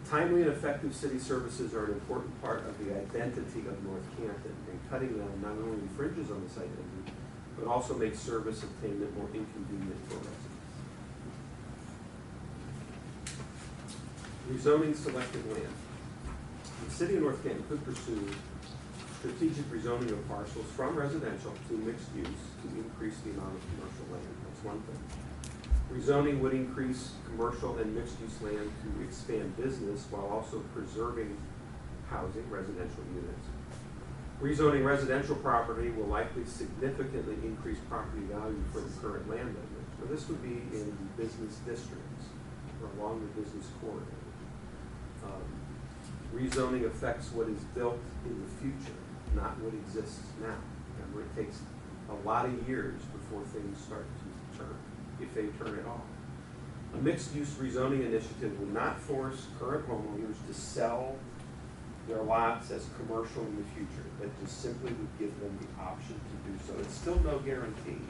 Timely and effective city services are an important part of the identity of North Canton, and cutting them not only infringes on the site entity, but also makes service obtainment more inconvenient for residents. Rezoning selected land. The city of North Canton could pursue strategic rezoning of parcels from residential to mixed use to increase the amount of commercial land. That's one thing. Rezoning would increase commercial and mixed-use land to expand business while also preserving housing, residential units. Rezoning residential property will likely significantly increase property value for the current landowners. So this would be in business districts or along the business corridor. Rezoning affects what is built in the future, not what exists now. Remember, it takes a lot of years before things start to turn, if they turn at all. A mixed-use rezoning initiative will not force current homeowners to sell their lots as commercial in the future. It just simply would give them the option to do so. It's still no guarantee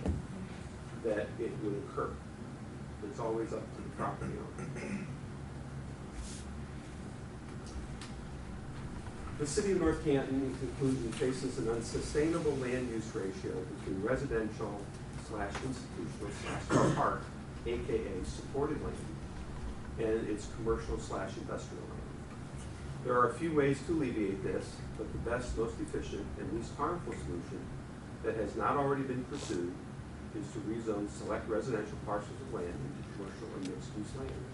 that it would occur. It's always up to the property owner. The city of North Canton, in conclusion, faces an unsustainable land use ratio between residential / institutional / park, aka supported land, and its commercial / industrial land. There are a few ways to alleviate this, but the best, most efficient, and least harmful solution that has not already been pursued is to rezone select residential parcels of land into commercial and mixed-use land.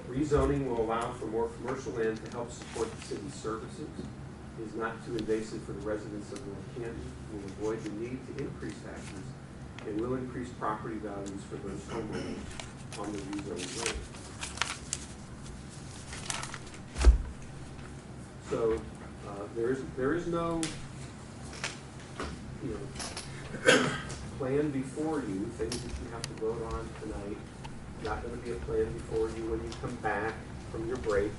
Rezoning will allow for more commercial land to help support the city's services, is not too invasive for the residents of North Canton, will avoid the need to increase taxes, and will increase property values for those homeowners on the rezoned land. So there is no plan before you, things that you have to vote on tonight. Not gonna be a plan before you when you come back from your break.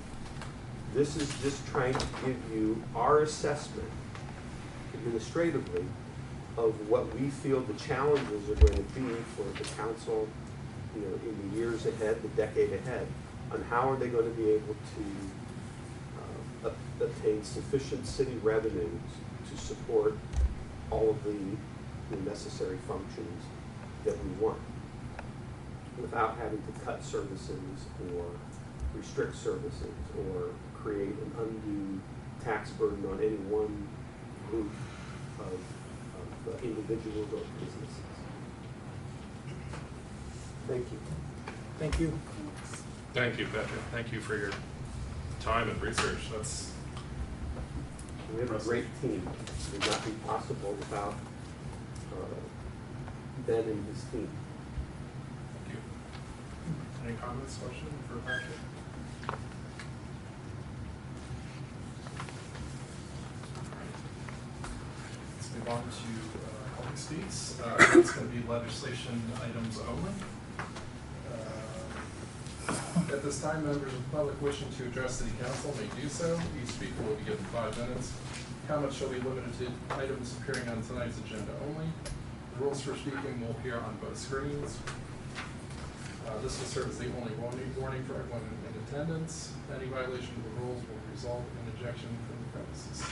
This is just trying to give you our assessment administratively of what we feel the challenges are going to be for the council, you know, in the years ahead, the decade ahead, on how are they going to be able to obtain sufficient city revenues to support all of the necessary functions that we want, without having to cut services or restrict services or create an undue tax burden on any one group of individuals or businesses. Thank you. Thank you. Thank you, Patrick. Thank you for your time and research. That's We have a great team. It would not be possible without Ben and his team. thank you. Any comments, questions for Patrick? Let's move on to public speaks. It's going to be legislation items only. At this time, members of the public wishing to address City Council may do so. Each speaker will be given 5 minutes. Comments shall be limited to items appearing on tonight's agenda only. The rules for speaking will appear on both screens. This will serve as the only warning for everyone in attendance. Any violation of the rules will result in ejection from the premises.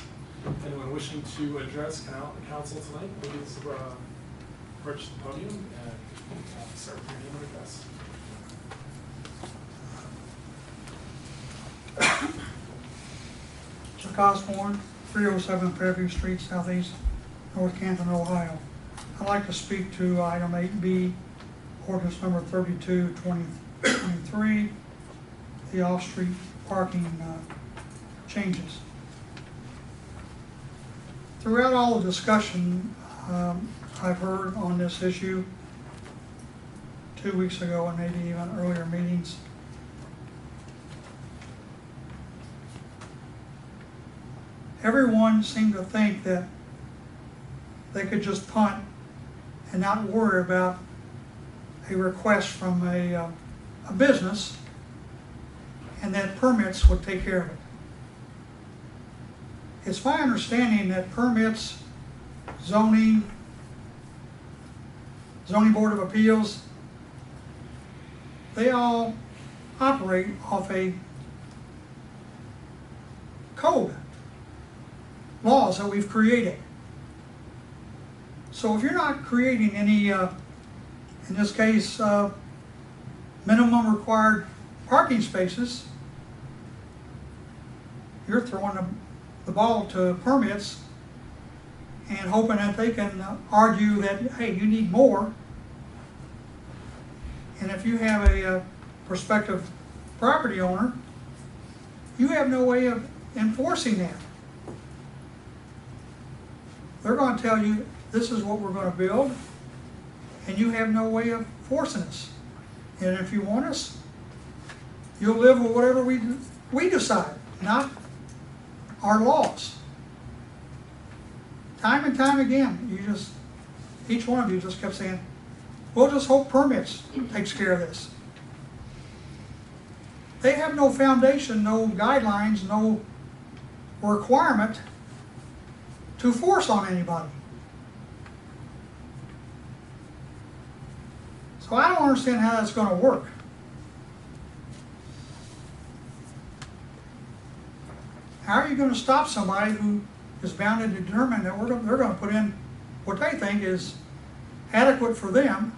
Anyone wishing to address council tonight, please approach the podium and start with your name and address. Chuck Osborne, 307 Fairview Street, Southeast, North Canton, Ohio. I'd like to speak to item 8B, ordinance number 32, 2023, the off-street parking changes. Throughout all the discussion I've heard on this issue 2 weeks ago and maybe even earlier meetings, everyone seemed to think that they could just punt and not worry about a request from a business, and that permits would take care of it. It's my understanding that permits, zoning board of appeals, they all operate off a code, laws that we've created. So if you're not creating any, in this case, minimum required parking spaces, you're throwing the ball to permits and hoping that they can argue that, hey, you need more. And if you have a prospective property owner, you have no way of enforcing that. They're going to tell you, this is what we're going to build, and you have no way of forcing us. And if you want us, you'll live with whatever we decide, not our laws. Time and time again, each one of you just kept saying, we'll just hope permits takes care of this. They have no foundation, no guidelines, no requirement to force on anybody. So I don't understand how that's going to work. How are you going to stop somebody who is bound and determined that they're going to put in what they think is adequate for them?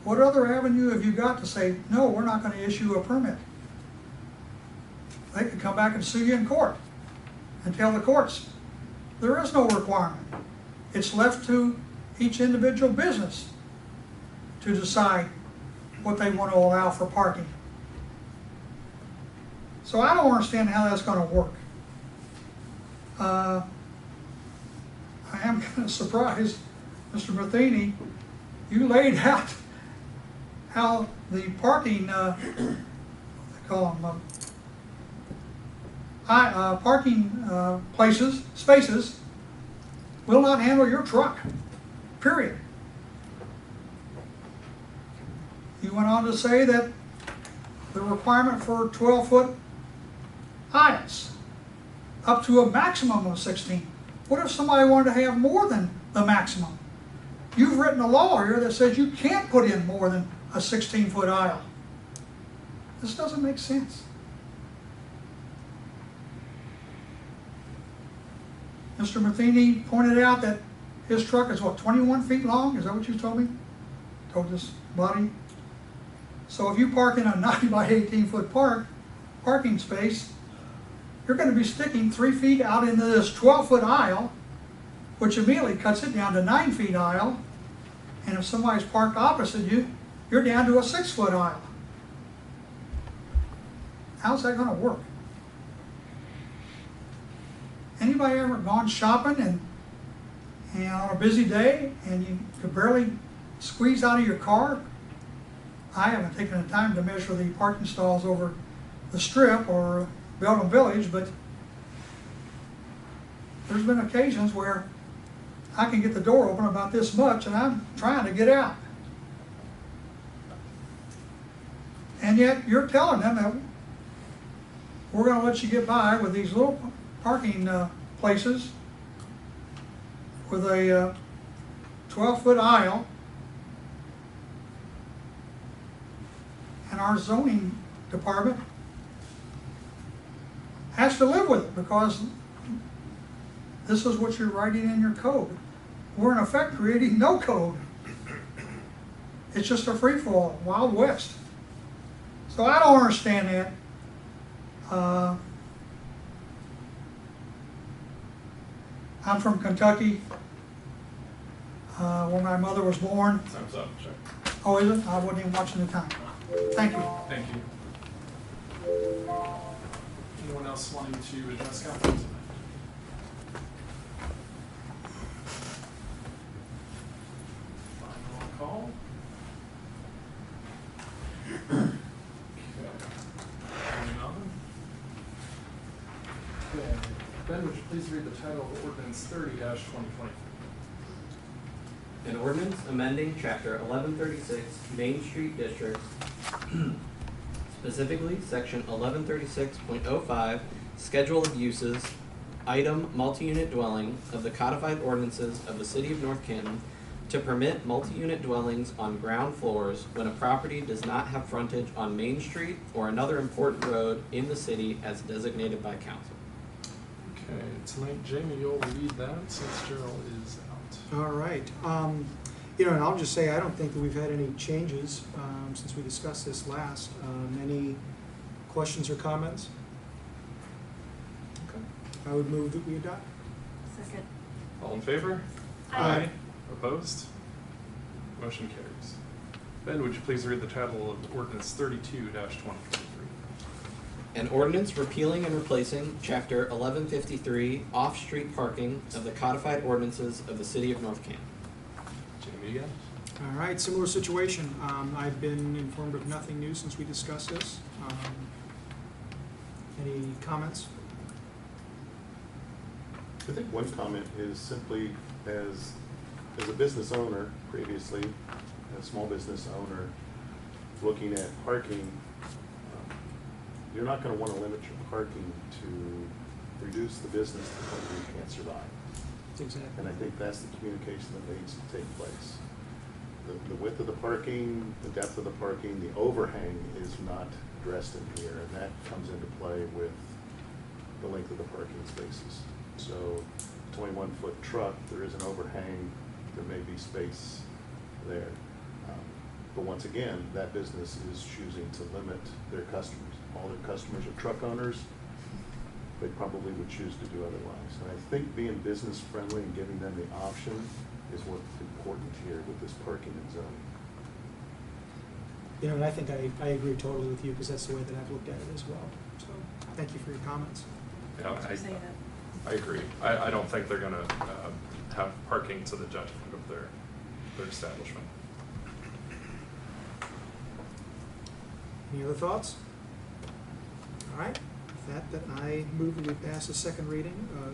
What other avenue have you got to say, no, we're not going to issue a permit? They could come back and sue you in court and tell the courts there is no requirement. It's left to each individual business to decide what they want to allow for parking. So I don't understand how that's going to work. I am kind of surprised, Mr. Matheny, you laid out how the parking, they call them parking spaces will not handle your truck, period. You went on to say that the requirement for 12-foot aisles, up to a maximum of 16. What if somebody wanted to have more than the maximum? You've written a law here that says you can't put in more than a 16-foot aisle. This doesn't make sense. Mr. Matheny pointed out that his truck is what, 21 feet long? Is that what you told me? Told this body? So if you park in a 9 by 18-foot parking space, you're going to be sticking 3 feet out into this 12-foot aisle, which immediately cuts it down to 9 feet aisle. And if somebody's parked opposite you, you're down to a 6-foot aisle. How's that going to work? Anybody ever gone shopping and on a busy day and you could barely squeeze out of your car? I haven't taken the time to measure the parking stalls over the Strip or Belgium Village, but there's been occasions where I can get the door open about this much and I'm trying to get out. And yet you're telling them that we're going to let you get by with these little parking places with a 12-foot aisle, and our zoning department has to live with it because this is what you're writing in your code. We're in effect creating no code. It's just a free-for-all, Wild West. So I don't understand that. I'm from Kentucky, where my mother was born. Time's up, check. Oh, is it? I wasn't even watching the time. Thank you. Thank you. Anyone else wanting to address council tonight? Final call. Okay. Moving on. Okay. Ben, would you please read the title of ordinance 30-2023? An ordinance amending chapter 1136 Main Street Districts, specifically section 1136.05, Schedule of Uses, item multi-unit dwelling of the codified ordinances of the city of North Canton to permit multi-unit dwellings on ground floors when a property does not have frontage on Main Street or another important road in the city as designated by council. Okay, tonight Jamie, you'll lead that since Gerald is out. All right. You know, and I'll just say I don't think that we've had any changes since we discussed this last. Any questions or comments? Okay. I would move that we adopt. Second. All in favor? Aye. Opposed? Motion carries. Ben, would you please read the title of ordinance 32-2023? An ordinance repealing and replacing chapter 1153 off-street parking of the codified ordinances of the city of North Canton. Jamie again? All right, similar situation. I've been informed of nothing new since we discussed this. Any comments? I think one comment is simply as a business owner previously, a small business owner, looking at parking, you're not going to want to limit your parking to reduce the business to the point where you can't survive. Exactly. And I think that's the communication that needs to take place. The width of the parking, the depth of the parking, the overhang is not addressed in here, and that comes into play with the length of the parking spaces. So 21-foot truck, there is an overhang, there may be space there. But once again, that business is choosing to limit their customers. All their customers are truck owners, they probably would choose to do otherwise. And I think being business friendly and giving them the option is what's important here with this parking and zoning. You know, and I think I agree totally with you because that's the way that I've looked at it as well. So thank you for your comments. Yeah, I agree. I don't think they're gonna have parking to the detriment of their establishment. Any other thoughts? All right, with that I move that we pass the second reading of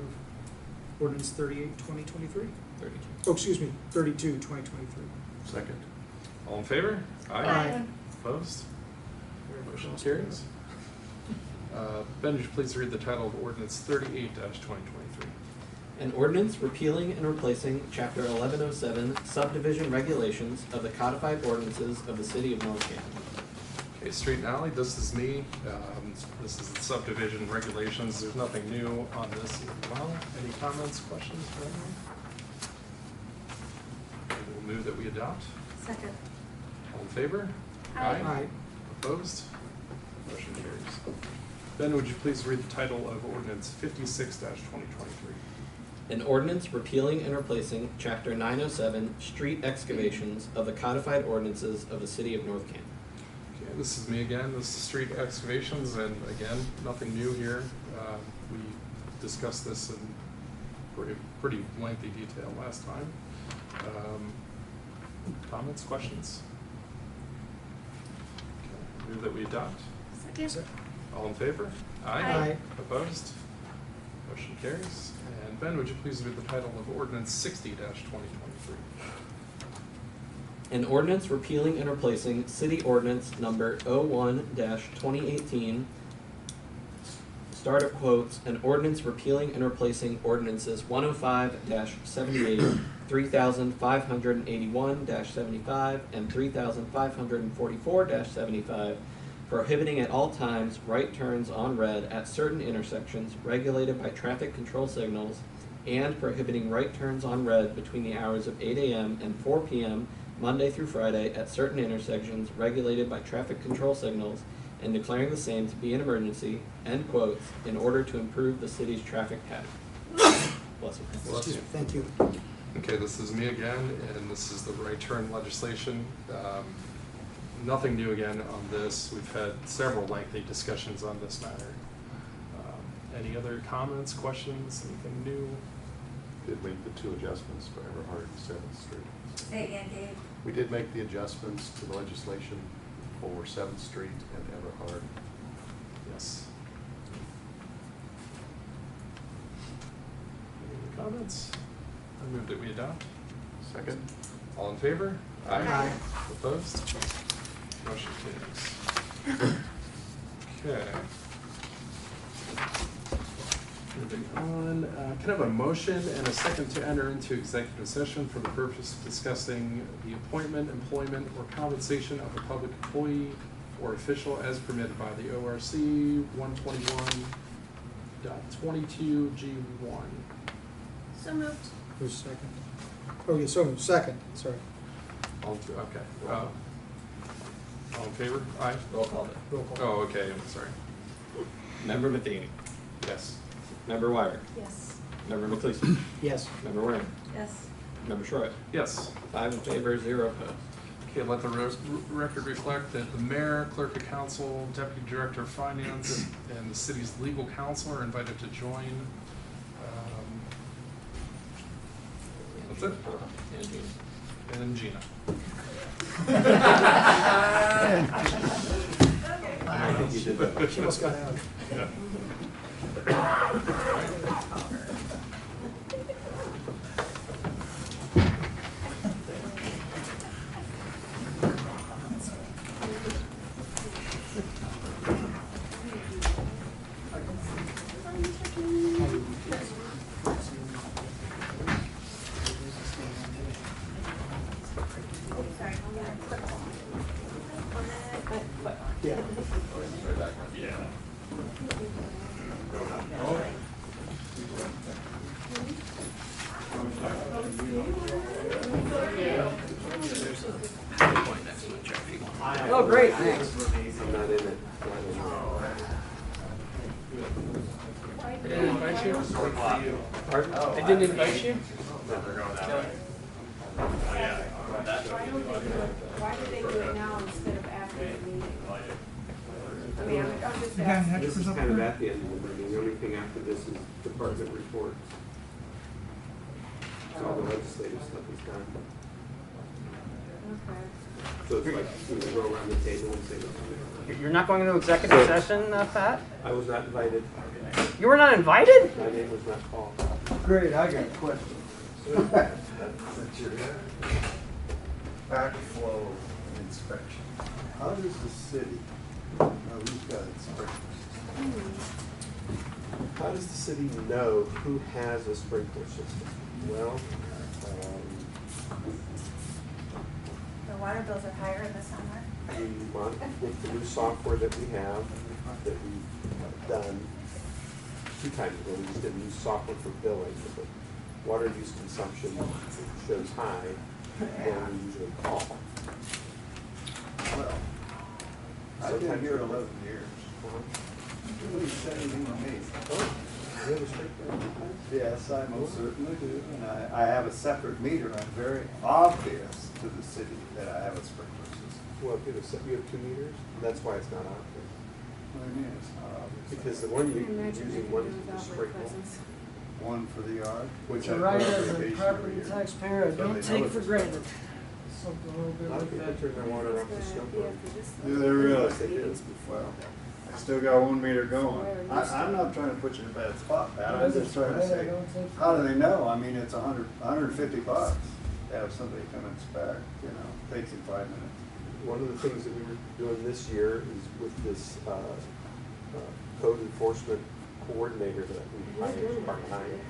ordinance 38, 2023. 32. Oh, excuse me, 32, 2023. Second. All in favor? Aye. Opposed? Motion carries. Ben, would you please read the title of ordinance 38-2023? An ordinance repealing and replacing Chapter 1107 subdivision regulations of the codified ordinances of the City of North Canton. Okay, Street and Alley, this is me. This is the subdivision regulations. There's nothing new on this as well. Any comments, questions for anyone? We'll move that we adopt. Second. All in favor? Aye. Opposed? Motion carries. Ben, would you please read the title of ordinance 56-2023? An ordinance repealing and replacing Chapter 907 street excavations of the codified ordinances of the City of North Canton. Okay, this is me again. This is street excavations, and again, nothing new here. We discussed this in pretty lengthy detail last time. Comments, questions? Okay, move that we adopt. Second. All in favor? Aye. Opposed? Motion carries. And Ben, would you please read the title of ordinance 60-2023? An ordinance repealing and replacing City Ordinance Number 01-2018, start of quotes, an ordinance repealing and replacing ordinances 105-78, 3581-75, and 3544-75, prohibiting at all times right turns on red at certain intersections regulated by traffic control signals, and prohibiting right turns on red between the hours of 8 a.m. and 4 p.m. Monday through Friday at certain intersections regulated by traffic control signals, and declaring the same to be an emergency, end quotes, in order to improve the city's traffic pattern. Bless you. Bless you. Thank you. Okay, this is me again, and this is the right turn legislation. Nothing new again on this. We've had several lengthy discussions on this matter. Any other comments, questions, anything new? Did make the 2 adjustments for Everhard and 7th Street. Say again, Dave. We did make the adjustments to the legislation for 7th Street and Everhard. Yes. Any comments? I move that we adopt. Second. All in favor? Aye. Opposed? Motion carries. Okay. Moving on, can I have a motion and a second to enter into executive session for the purpose of discussing the appointment, employment, or compensation of a public employee or official as permitted by the ORC 121.22G1. So moved. Who's second? Oh, yeah, so second, sorry. Okay. All in favor? Aye. Roll call vote. Roll call. Oh, okay, I'm sorry. Member Matheny. Yes. Member Wire. Yes. Member McLeese. Yes. Member Waring. Yes. Member Shroyer. Yes. 5 in favor, 0 opposed. Okay, let the record reflect that the mayor, clerk of council, deputy director of finance, and the city's legal counsel are invited to join. That's it. And Gina. And Gina. I think you did that. She almost got out. Yeah. Oh, great, thanks. I'm not in it. They didn't invite you? Pardon? They didn't invite you? Why did they do it now instead of after the meeting? I mean, I'm just You got any asking. This is extras up kind of there? at the end of the meeting. The only thing after this is department reports. So all the legislative stuff is done. Okay. So it's like, you can go around the table and say what's on there. You're not going into executive session, Pat? I was not invited. You were not invited? My name was not called. great, I got a question. Backflow inspection. How does the city, who's got its sprinklers? How does the city know who has a sprinkler system? Well, The water bills are higher in the summer. with the new software that we have, that we've done 2 times ago, we just did new software for billing. If the water use consumption shows high, then we usually call. Well, I've been here 11 years. Nobody said anything to me. You have a sprinkler? Yes, I most certainly do, and I have a separate meter. I'm very obvious to the city that I have a sprinkler system. Well, you have 2 meters, that's why it's not obvious. What do you mean it's not obvious? Because the one you're using, one is for the sprinkler. One for the yard, which I Right, as a vacation property every year. taxpayer, I So don't they take know for it's- granted. Something a little A bit lot of like people that. turn their water off the sprinkler. Do they really? Yes, they do. Well, I still got 1 meter going. I'm not trying to put you in a bad spot, Pat. I'm just trying to say, how do they know? I mean, it's $150 to have somebody come inspect, takes you 5 minutes. One of the things that we were doing this year is with this code enforcement coordinator that we hired part-time,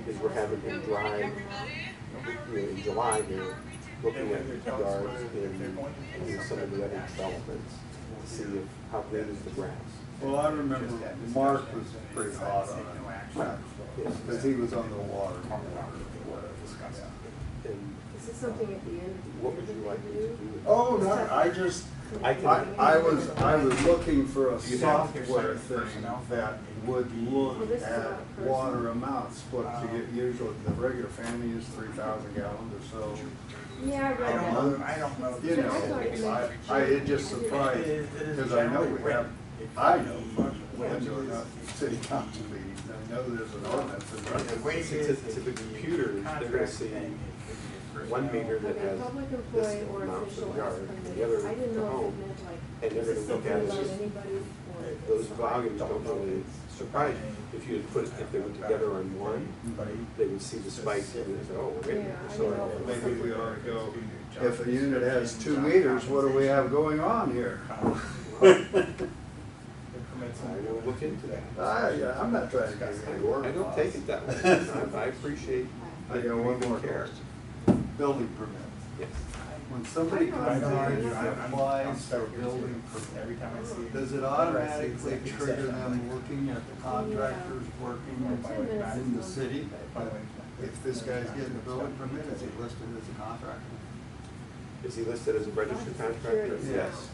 is we're having him drive, in July here, looking at the yards in some of the other developments to see how good is the grass. Well, I remember Mark was pretty hot on it, because he was on the water. And Is this something at the end? what would you like me to do? Oh, no, I was looking for a software thing that would look at water amounts, what you get usually, the regular family is 3,000 gallons or so. Yeah, I read that. I don't know. It just surprised, because I know we have, I know, when there are not city council meetings, I know there's an ordinance. To the computers, they're gonna see 1 meter that Okay, has public this employee or amount official per as yard, and the permitted. other I didn't for know if home. it meant like, And they're is this gonna look something at it about just, anybody or? those volumes don't really surprise you. If you had put it, if they were together on one, they would see the spike and they'd say, oh, wait a minute. Yeah, I So know. Maybe we ought to go, if a unit has 2 meters, what do we have going on here? I will look into that. I'm not trying to get any work. I don't take it that way. I appreciate I that got you one even more care. Building permits. Yes. When somebody comes in and applies for a building permit, does it automatically trigger them looking at the contractors working in the city? If this guy's getting a building permit, is he listed as a contractor? Is he listed as a registered contractor? Yeah. Yes.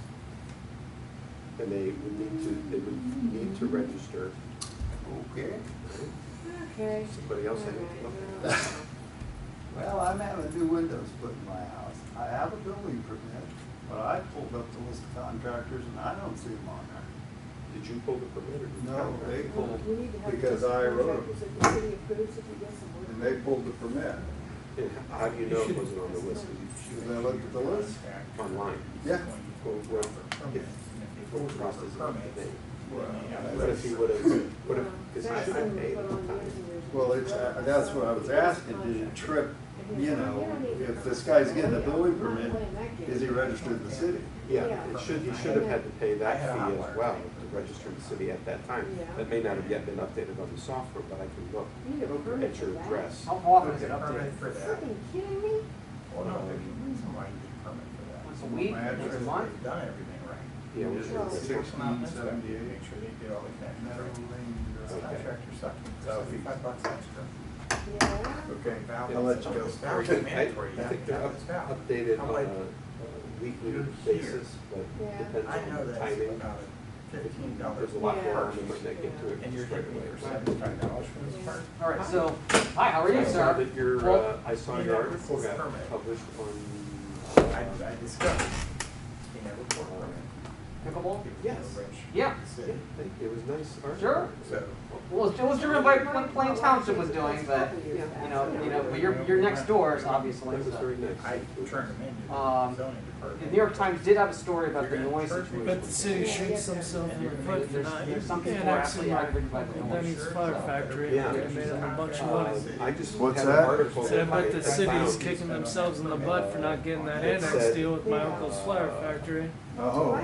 And they would need to register. Okay. Okay. Somebody else had to look at that. Well, I'm having new windows put in my house. I have a building permit, but I pulled up the list of contractors and I don't see them on there. Did you pull the permit or did the No, contractor? they pulled, We need to have because just I wrote contractors it, that the city approves if we get some work. and they pulled the permit. And how do you know it wasn't on the list? Because I looked at the list. Online? Yeah. Well, if the list isn't up to date. Well, What if he would've, because he should have paid at the time. Well, that's what I was asking, did it trip, if this guy's getting a building permit, is he registered in the city? Yeah, he should have had to pay that fee as well to register in the city at that time. That may not have yet been updated on the software, but I can look You need a permit at for your that. address. How often is it updated? You're fucking kidding me? Well, no, there's a reason why you get a permit for that. Once a week, My address once a is month? They've done everything right. Yeah, we should have. 1678. Make sure they did all the connections right. This Okay. contractor sucked. $75 extra. Yeah. Okay, I'll let you go. Valve is I mandatory. You have think to they're have this valve. updated How on about a weekly here? basis, but Yeah. depends I know on the that's timing. about $15 There's a lot Yeah. more, and they might not get to it and you're straight hitting me away. for $75 for this part. All right, so, hi, how are you, I saw sir? that your, Well, I saw he your never article pulled the got permit. published on. I discovered he never pulled a permit. Pickleball? Yes. Yeah. Yeah, thank you. It was nice article. Sure. So, Well, it was driven by what Plain Township was doing, but, but you're next door, obviously, That was so. very nice. I turned him into Um, zoning the New York Times did have a story about the noise situation. But the city shoots themselves in the foot for not There's some people who are absolutely aggravated by the noise. Denny's Flower Factory. Yeah. They made them a bunch of money. I just What's had an that? article Said that I about the city's found. kicking themselves in the butt for not getting that It annex said- deal with my uncle's flower factory. Oh,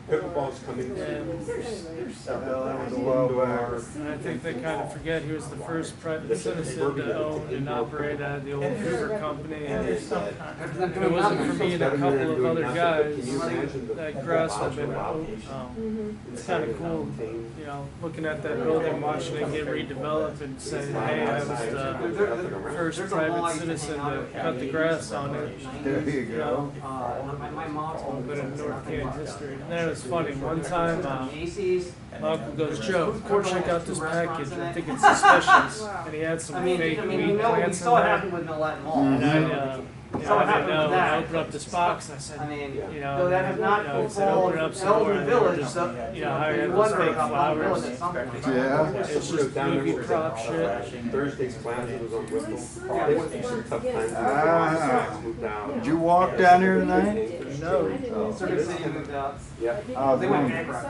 Pickleball's coming to. hell, that was a while back. And I think they kind of forget he was the first private citizen to own and operate out of the old Hoover Company. And if it wasn't for me and a couple of other guys, that grass would have been, it's kind of cool, you know, looking at that building, watching it get redeveloped and saying, hey, I was the first private citizen to cut the grass on it. There you You know, go. My mom's a little home bit of North Canton history. And then it was funny, one time, Macy's. my uncle goes, Joe, come check out this package, I think it's suspicious. And he had some fake we weed know, we plants in saw it there. happen with Millette Mall. And I, So what I didn't happened know, with and I that? opened up this box and I said, I mean, you know, though that has not you know, he said, open it up some more, Elder and they were Village, just, so, you know, how you you have those wonder fake about flowers. Village at some point. Yeah. It's just movie prop shit. Thursday's Plaza was on Whipple. They went through some tough times. Ah. Moved out. Did you walk down here tonight? No. Circuit City moved out. Yeah. Oh, They went boom. bankrupt.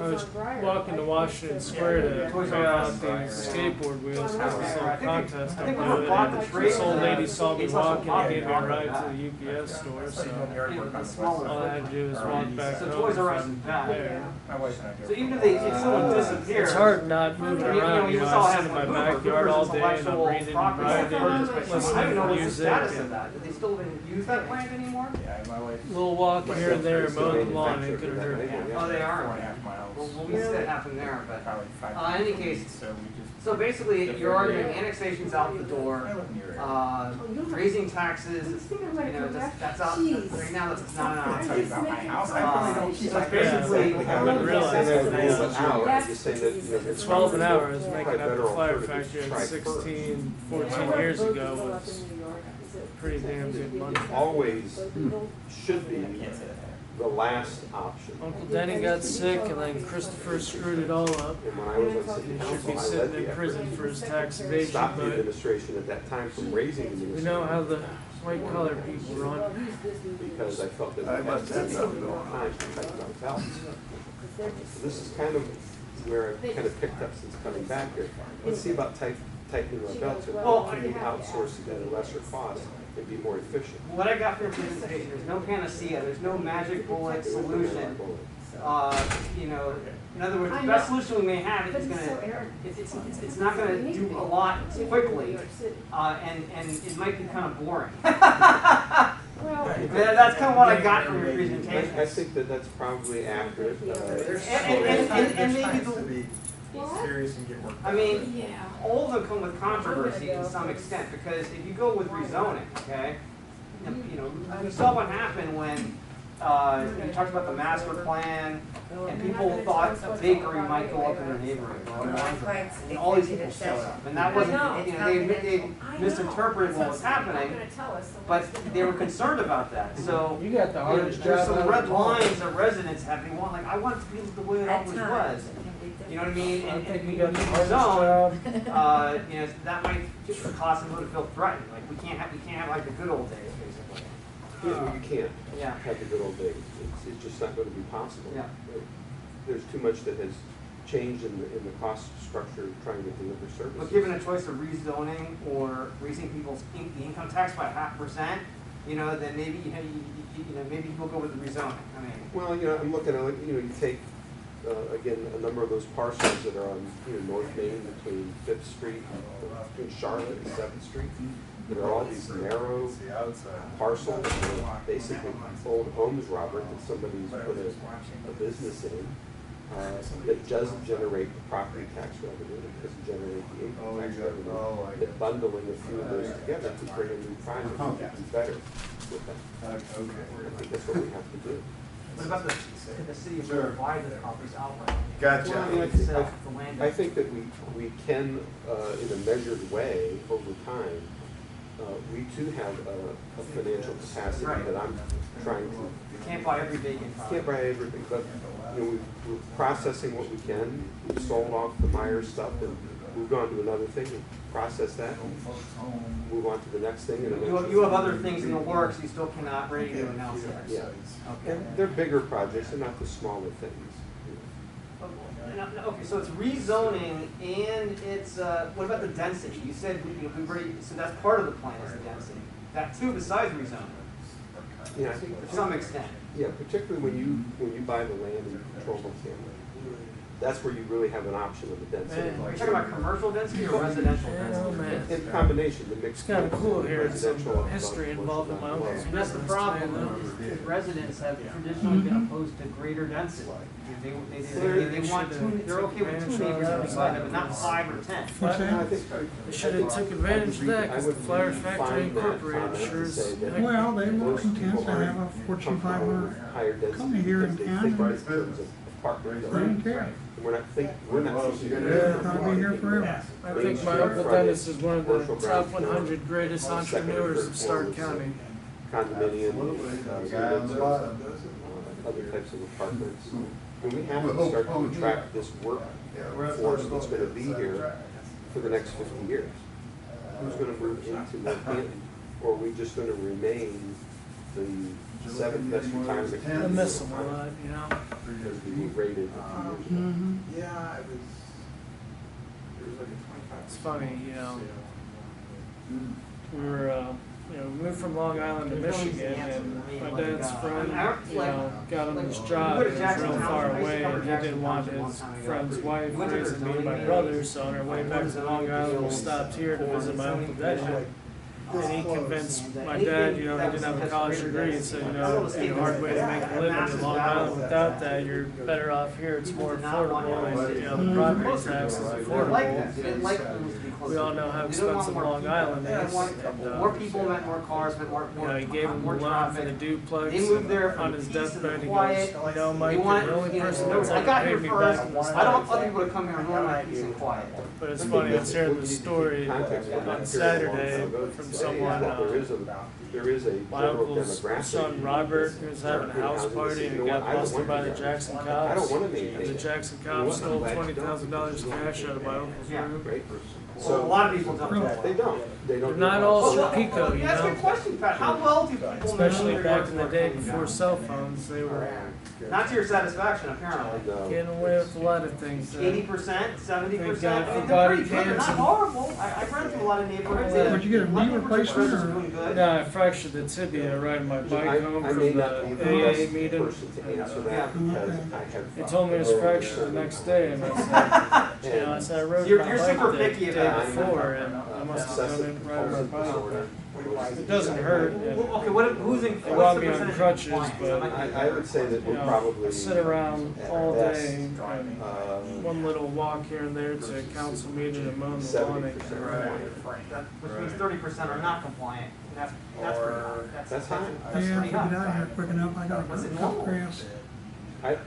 I was walking to Washington Square to try out these skateboard wheels for some contest I I'm think we doing. bought the And trade. this old lady saw me It's also walking and gave me a bought ride it. to the UPS store, so The smaller all I had to do was walk back So home Toys R Us from is back. there. My wife and I go. So even if someone disappears. It's hard not moving around, you know, I sit in my backyard all day and I'm intellectual reading and property. writing and I listening don't know to what's the music status of and that. Do they still even use that plant anymore? Yeah, my wife. little walk here and there, mowing the lawn ain't gonna hurt. Oh, they are. 4.5 miles. Well, we see that happen there, but, Probably 5 in any case, So we just. so basically, you're arguing annexation's out the door, I live in your area. raising taxes, is, you know, that's out, right now, that's not an I'll tell you option. about my house. I really don't keep So my it's basically, I wouldn't realize And that. then rules an hour, just saying that, you know, It's 12 an hour, I was Probably making up better the flower alternative factory to at try first. 16, 14 years ago was pretty damn good money. Always should be I can't say that. the last option. Uncle Denny got sick and then Christopher screwed it all up. And when I was on city He should council, be I led sitting the in effort prison for his tax to evasion, stop the but administration at that time from raising the we municipal. know how the white collar people run. Because I felt that I we had must to have take something something going time to tighten our belts. This is kind of where I've kind of picked up since coming back here. Let's see about tightening our belts and Well, can we outsource it at a lesser cost and be more efficient. what I got from your presentation, there's no panacea, there's no magic bullet solution. You know, in other words, the best solution we may have is gonna, it's not gonna do a lot quickly, and it might be kind of boring. That's kind of what I got from your presentation. I think that that's probably accurate. And maybe To the, be serious and get work. I mean, all of them come with controversy to some extent, because if you go with rezoning, okay, you know, we saw what happened when, you talked about the master plan, and people thought a bakery might go up in their neighborhood, and all these people showed up, and that wasn't, you know, they misinterpreted what was happening, but they were concerned about that, so. You got the you know, hardest there's job some out of red them all. lines that residents have, they want, like, I want it to be the way it always was. You know what I mean? I And think when you you got the hardest job. you know, that might cause them to feel threatened. Like we can't have like the good old days, basically. Yeah, well, you can't Yeah. have the good old days. It's just not going to be possible. Yeah. There's too much that has changed in the cost structure of trying to deliver services. But given a choice of rezoning or raising people's the income tax by 0.5%, you know, then maybe you know maybe people go with the rezoning. I mean, Well, you know, I'm looking at, like, you know, you take, again, a number of those parcels that are on, you know, North Main between 5th Street, between Charlotte and 7th Street. There are all these narrow parcels that are basically old homes, Robert, that somebody's put a business in. That doesn't generate the property tax revenue, it doesn't generate the income tax revenue. That bundling a few of those together to bring a new project would be better with that. I think that's what we have to do. what about the city of provide the properties outright? Gotcha. Well, I mean, it's, the land. I think that we can, in a measured way, over time, we too have a financial capacity Right. that I'm trying to. You can't buy every vacant property. Can't buy everything, but, you know, we're processing what we can. We sold off the Myers stuff, and moved on to another thing and process that, move on to the next thing. And You have other things in the works, you still cannot ready to announce that. Yeah, Okay. and they're bigger projects, they're not the smaller things. Okay, so it's rezoning and it's, what about the density? You said, we've already, so that's part of the plan is the density. That too, besides rezoning, Yeah, I think to some extent. Yeah, particularly when you buy the land and you control the family. That's where you really have an option of the density. Are you talking about commercial density or residential Yeah, density? man. In combination, the It's mixed. kind of cool here, it's some residential history involved in my uncle's And that's the business. problem, man. residents have traditionally been opposed to greater density. They want two, they're okay with 2 neighbors beside them, but not 5 or 10. What's that? They should have took advantage of that, because the Flour Factory Incorporated sure is. Well, they were content to have a Fortune 500 company here in town. They didn't care. We're not thinking. They're gonna be here forever. I think my Uncle Dennis is one of the top 100 greatest entrepreneurs of Stark County. Condominium, other types of apartments. And we have to start to attract this workforce that's gonna be here for the next 50 years. Who's gonna move into North Canton? Or are we just gonna remain the 7th best retirement? I miss them a lot, you know? Because we were rated a few years ago. Yeah, it was like a 25. It's funny, you know, we were, you know, we moved from Long Island to Michigan, and my dad's friend, you know, got him this job, and it was real far away, and he didn't want his friend's wife raising me and my brother, so on our way back to Long Island, we stopped here to visit my Uncle Dennis. And he convinced my dad, you know, he didn't have a college degree, so, you know, it's a hard way to make a living in Long Island. Without that, you're better off here, it's more affordable, and, you know, the property tax is affordable. We all know how expensive Long Island is, and, more people meant more cars, meant more, you know, he gave him the more loan for the traffic. duplex. They moved there On for his peace and deathbed, he quiet. goes, you know, Mike, They you're want, the only you know, person that's I ever got here paid me first. back in this I don't want life. other people to come here and ruin my peace and quiet. But it's funny, I was hearing the story on Saturday from someone, There is a my general uncle's demographic. son Robert, who was having a house party and got busted by the Jackson I cops. don't want to And the maintain. Jackson cops stole $20,000 cash out of my uncle's room. So a lot of people don't do that. They don't. They don't. They're not all Serpico, you That's a good know? question, Pat. How well do people Especially know back in the day before cell phones, they were Not to your satisfaction, apparently. getting away with a lot of things. 80%, 70%. God I mean, for they're body pretty good. They're not cams. horrible. I've run through a lot of neighborhoods. Would you get a knee replacement or? Doing good. No, I fractured the tibia riding my bike home I from may the not be the AA best meeting. person to answer that because I have. They told me it was fractured the next day, and I said, you know, I said I rode You're my super bike the picky day about it. before, and I must have done it right on my bike. It doesn't hurt. And Well, okay, who's in? they what's want the me on percentage crutches, compliance? but I would say that you we're know, probably. I sit around all at day, and best, one little walk here and there to a council meeting and mow the lawn. 70%. Which means 30% are not compliant. And that's pretty high. That's high. That's Yeah, if I pretty get out of high. here quick enough, I gotta Was it cut normal? grass.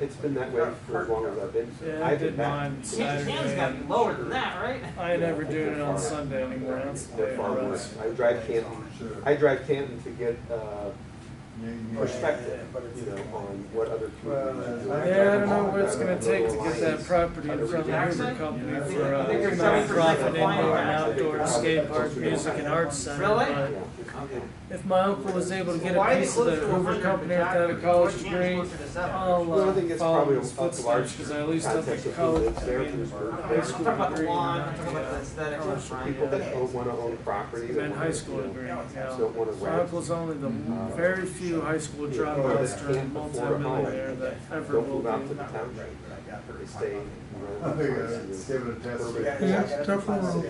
It's been that way for as long as I've been. Yeah, I've I been did back. mine Can's gotta Saturday. be lower than that, right? I ain't never doing it on Sunday anymore. That's the day They're far I worse. rest. I drive Canton to get perspective, you know, on what other communities are doing. Yeah, I don't know what it's gonna take to get that property in front of the Hoover Company for a think there's 70% nonprofit indoor and compliant. outdoor skate park, music and arts center. Really? But if my uncle was able to get Why a are they piece of the close to Hoover 100 Company without a exactly? college Why can't degree, it be closer to 7? I'll Well, I think it's follow probably his a footsteps, large because I at least have context a of who college, lives there. I mean, high I'm school talking about the degree. lawn, I'm talking about the aesthetics, I'm trying People to. that want to own property. that And wanna, high school you know, degree, Don't want to My rent. uncle's only the very few high school dropouts turned multi-millionaire that ever Don't will move out to the be. township. They stay. Give it a test. Yeah, it's a tough world.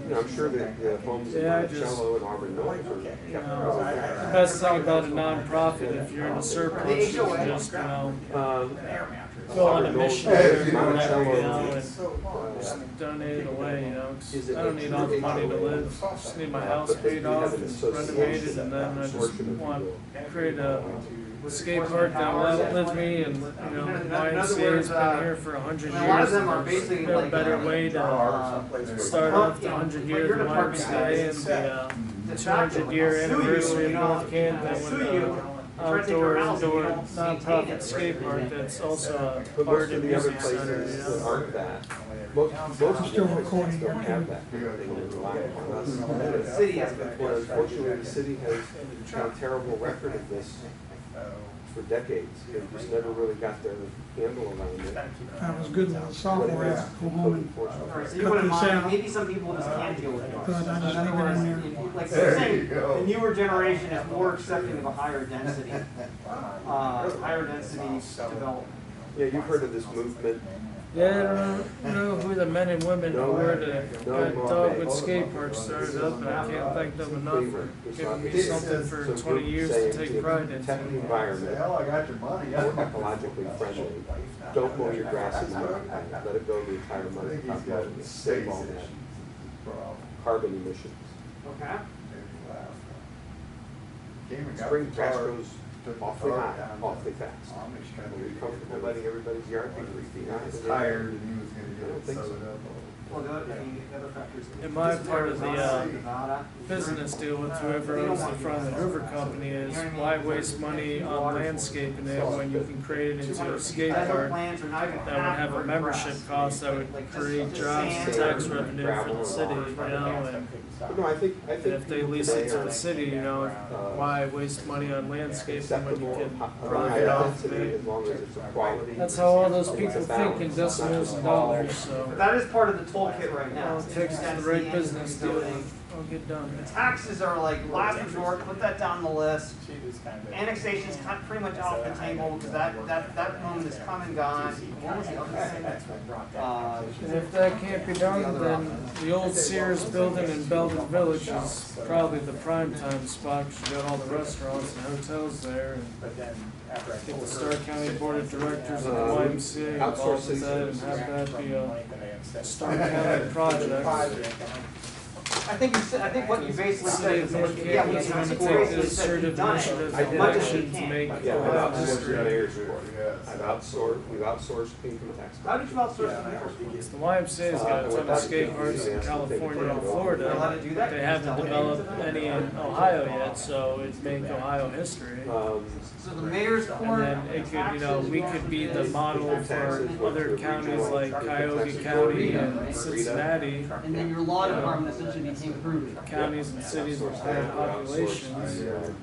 You know, I'm sure that the homes in Yeah, I just- Monticello and Auburn Mills are You kept know, probably. the best thing about a nonprofit, if you're in a surplus, is just, you know, go on a mission or whatever, you know, and just donate it away, you know, 'cause I don't need all the money to live, just need my house paid off and renovated, and then I just want to create a skate park that will outlive me, and, you know, YMCA's been here for 100 And a lot of years, them are and basically there's no like, better way to start off the 100-year of YMCA and the 200-year anniversary of North Canton with try to take her outdoor, house and you indoor, don't maintain nonprofit it. skate park that's also But a art most of and the other music center, places you that know? aren't that, most of still the recording. don't have that kind of thing, and they rely upon us. The city has been And unfortunately, the city has got a terrible record of this for decades. They just never really got their handle around it. I was good with a sophomore, I had to go home and Alright, so you cut wouldn't this mind, out. maybe some people just can't deal with But yours. I just In other leave it in words, there. like There you're saying, you go. the newer generation is more accepting of a higher density development. Yeah, you've heard of this movement. Yeah, I don't know who the men and women who were that No, got no, Dogwood no. skate park started up, and I can't thank them enough for giving me It's something for some 20 group years to saying take to pride protect the in. environment, Hell, I got your money. more ecologically friendly. Don't mow your grass in the winter. Let it go the entire I month. think he's Stop got mowing it. a Save space all issue that problem. carbon emissions. Okay. Came and got Spring the grass tar, grows took the awfully tar high, down to awfully fast. Amish Are country. you comfortable letting everybody's yard be 3 feet high? He was tired and he was gonna I don't get it think so. sewed up. Well, the other factors. In my part of the Nevada, business deal with whoever owns the front of the Hoover Company is why waste money on landscaping it when you can create it into a skate park plants are not even that would have a membership cost that would create jobs and tax revenue for the city, you know, and But no, I think if they lease it to the city, you know, why waste money on landscaping when you can profit off of it? as long as it's a quality. That's how all those people think in decimals and dollars, so. But that is part of the toolkit right now. All it takes is the right business deal, I'll get done. Taxes are like last resort, put that down the list. Annexation's pretty much off the table because that moment is come and gone. What was the other thing? And if that can't be done, then the old Sears building in Belden Village is probably the prime time spot, because you got all the restaurants and hotels there. And get the Starr County Board of Directors and the YMCA involved with that and have that be a Starr County project. I think what you basically said is, North yeah, Canton we is can going to basically take said this sort you've of done initiative it as much as you action to can. make Yeah, Ohio without the history. mayor's report. We've outsourced income tax. How did you outsource the mayor's? The YMCA's got a ton of skate parks in California and Florida. They haven't developed any in Ohio yet, so it'd make Ohio history. So the mayor's And court. then it could, you know, we could be the model for other counties like Cuyahoga County and Cincinnati, And then your law department essentially became approved. counties and cities with higher populations. And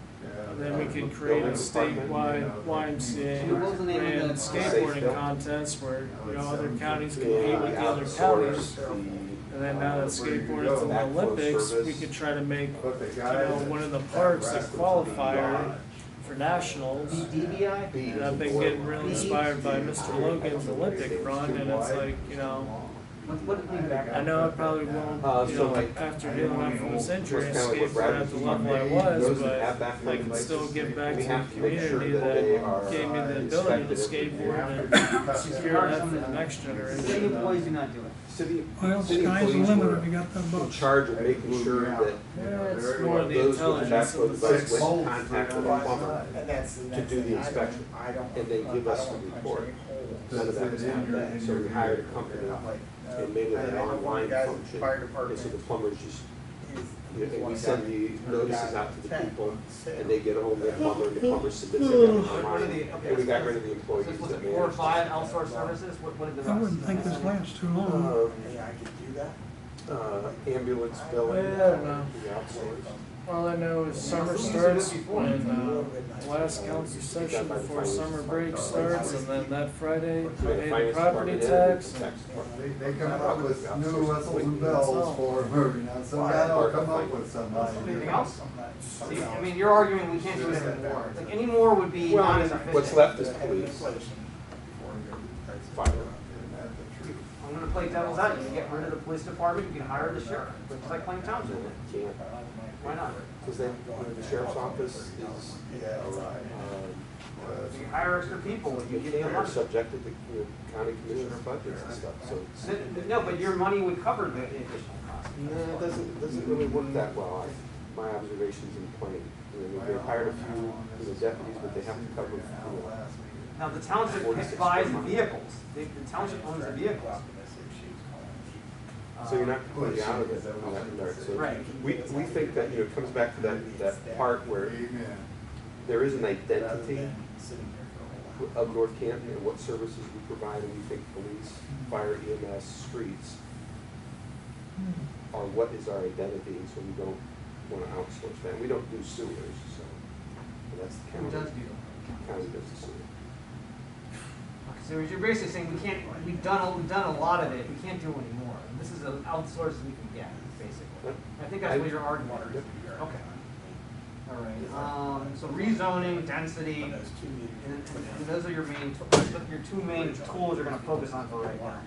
then we could create a statewide YMCA and skateboarding contest where, you know, other counties compete with the other counties. And then now that skateboarding's in the Olympics, we could try to make, you know, one of the parks a qualifier for nationals. DBI? And I've been getting real inspired by Mr. Logan's Olympic run, and it's like, you know, I know I probably won't, you know, after healing up from this injury and skateboard at the level I was, but I can still give back to the community that gave me the ability to skateboard and secure that for the next City generation. employees do not do it. Well, City sky's the employees limit were if you got that in book. charge of making sure that Yeah, it's more of the those who intelligence with of the the bus system. went contact with the plumber to do the inspection, and then give us the report. None of that was happening, so we hired a company and made it an online function, and so the plumbers just, and we send the notices out to the people, and they get a hold of their plumber, and the plumber submits it online, and we got rid of the employees So was that it managed. 4 or 5 outsourced services? What did the rest? I wouldn't think this lasts too long. Ambulance billing, Yeah, I don't know. we outsourced. All I know is summer starts when the last council session before summer break starts, and then that Friday, pay the property tax. and They come up with new whistles and bells for moving, now some guy will come up with somebody. Anything else? See, I mean, you're arguing we can't do this anymore. Like, any more would be Well, not I as mean, efficient. what's left is police, fire. I'm gonna play devil's advocate. You get rid of the police department, you can hire the sheriff, just like Plain Township. Can't, Why not? because then, the sheriff's office is, You can hire extra people if you give them are money. subjected to, county commissioner budgets and stuff, so. No, but your money would cover the additional cost. No, it doesn't really work that well, my observations in Plain. They hired a few, deputies, but they have to cover, Now, the township buys the vehicles. The township owns the vehicles. so you're not completely out of it in that regard. So Right. we think that, it comes back to that part where there is an identity rather than sitting here for a whole of North Canton and what services we provide, and we think police, fire, EMS, streets are what is our identity, and so we don't want to outsource that. And we don't do sewers, so that's the Who county. does do County does the sewer. Okay, so you're basically saying we've done a lot of it, we can't do any more. This is as outsourced as we can get, basically. I think that's what your argument is. Okay. All right, so rezoning, density, But those 2 meters. and those are your two main tools you're gonna focus on for right now.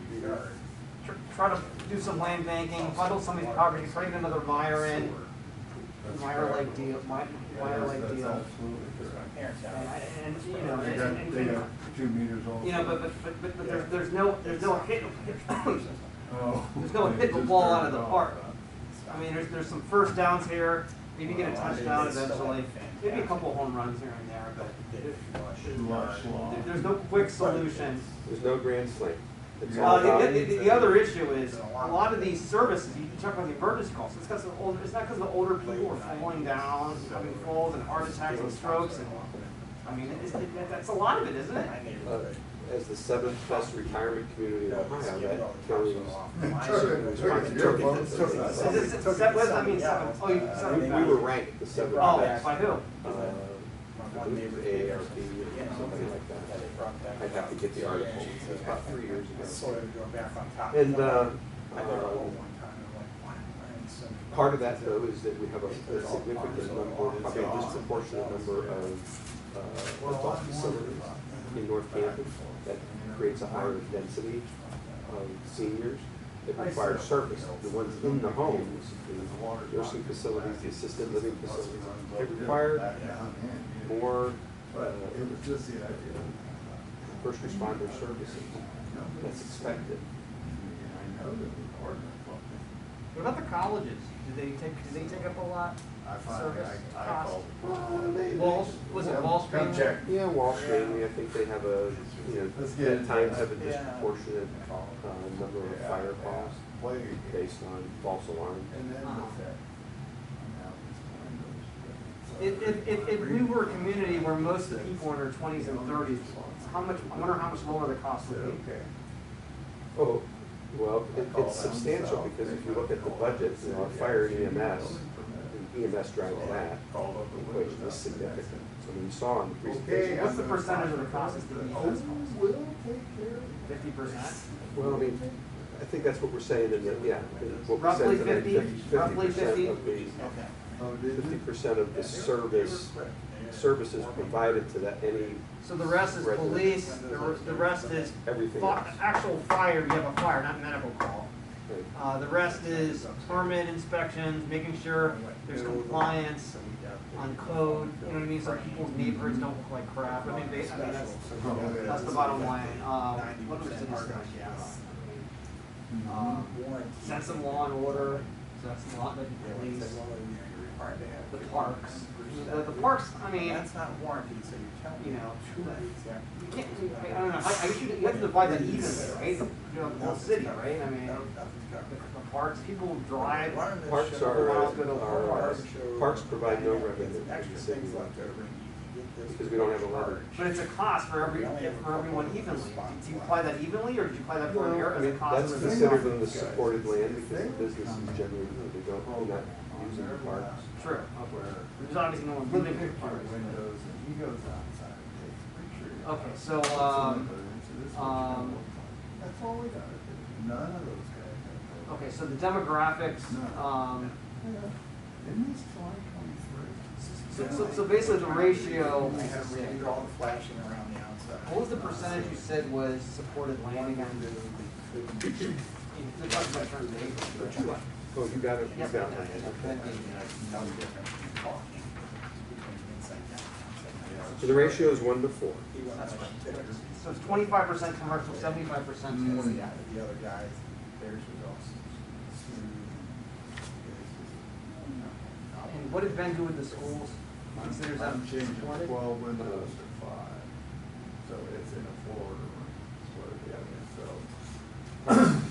Try to do some land banking, bundle some of these properties, bring another Meyer in, Meyer-like deal, Meyer-like deal. And, you know, They got 2 meters off. you know, but there's no hit, Oh. there's no hit the ball out of the park. I mean, there's some first downs here, maybe get a touchdown eventually, maybe a couple home runs here and there, but there's no quick solution. There's no grand slam. It's all about. The other issue is, a lot of these services, you talk about the emergency calls, it's not because the older people are falling down, having falls and heart attacks and strokes, and, I mean, that's a lot of it, isn't it? As the 7th best retirement community in Ohio, that carries we were ranked the 7th Oh, best. by who? I believe AARP or something like that. I'd have to get the article. It was about 3 years ago. And part of that, though, is that we have a significant number, probably a disproportionate number of adult facilities in North Canton that creates a higher density of seniors that require service. The ones in the homes, the nursing facilities, the assisted living facilities, they require more first responder services. That's expected. What about the colleges? Do they take up a lot? Service cost? Was it Wall Street? Yeah, Wall Street, I think they have at times have a disproportionate number of fire calls based on false alarm. If we were a community where most of the people are in their 20s and 30s, I wonder how much lower the cost would be. Oh, well, it's substantial because if you look at the budget, our fire and EMS drives that. The equation is significant. So when you saw in the presentation. What's the percentage of the cost is the EMS cost? 50%? Well, I mean, I think that's what we're saying in the, what we Roughly said today, 50? Roughly 50? of the, 50% of the services provided to that any. So the rest is resident. police, the rest is Everything else. actual fire, you have a fire, not medical call. Right. The rest is permit inspections, making sure there's compliance on code, you know what I mean, so people's neighborhoods don't look like crap. I mean, that's the bottom line. What was the next sense of law and order, so that's not the police. The parks. The parks, I mean. That's not warranty, so you're telling me. You know, you can't, I don't know, you have to divide that evenly, right? You know, the whole city, right? I mean, the parks, people drive. Parks parks provide no revenue to the city because we don't have a levy. But it's a cost for everyone evenly. Do you apply that evenly, or do you apply that for a year as a cost? That's considered in the supported land because the businesses generally, they're not using the parks. True. There's obviously no one living in the parks. Okay, so, That's all we got. None of those guys. okay, so the demographics, Isn't this 2023? so basically the ratio, You're all flashing around the outside. what was the percentage you said was supported land again? Oh, you got it, you got it. So the ratio is 1 to 4. That's right. So it's 25% commercial, 75% The other guys, theirs was also And what did Ben do with the schools? Considers that I'm changing supported? 12 windows to 5. So it's in a Florida room. So,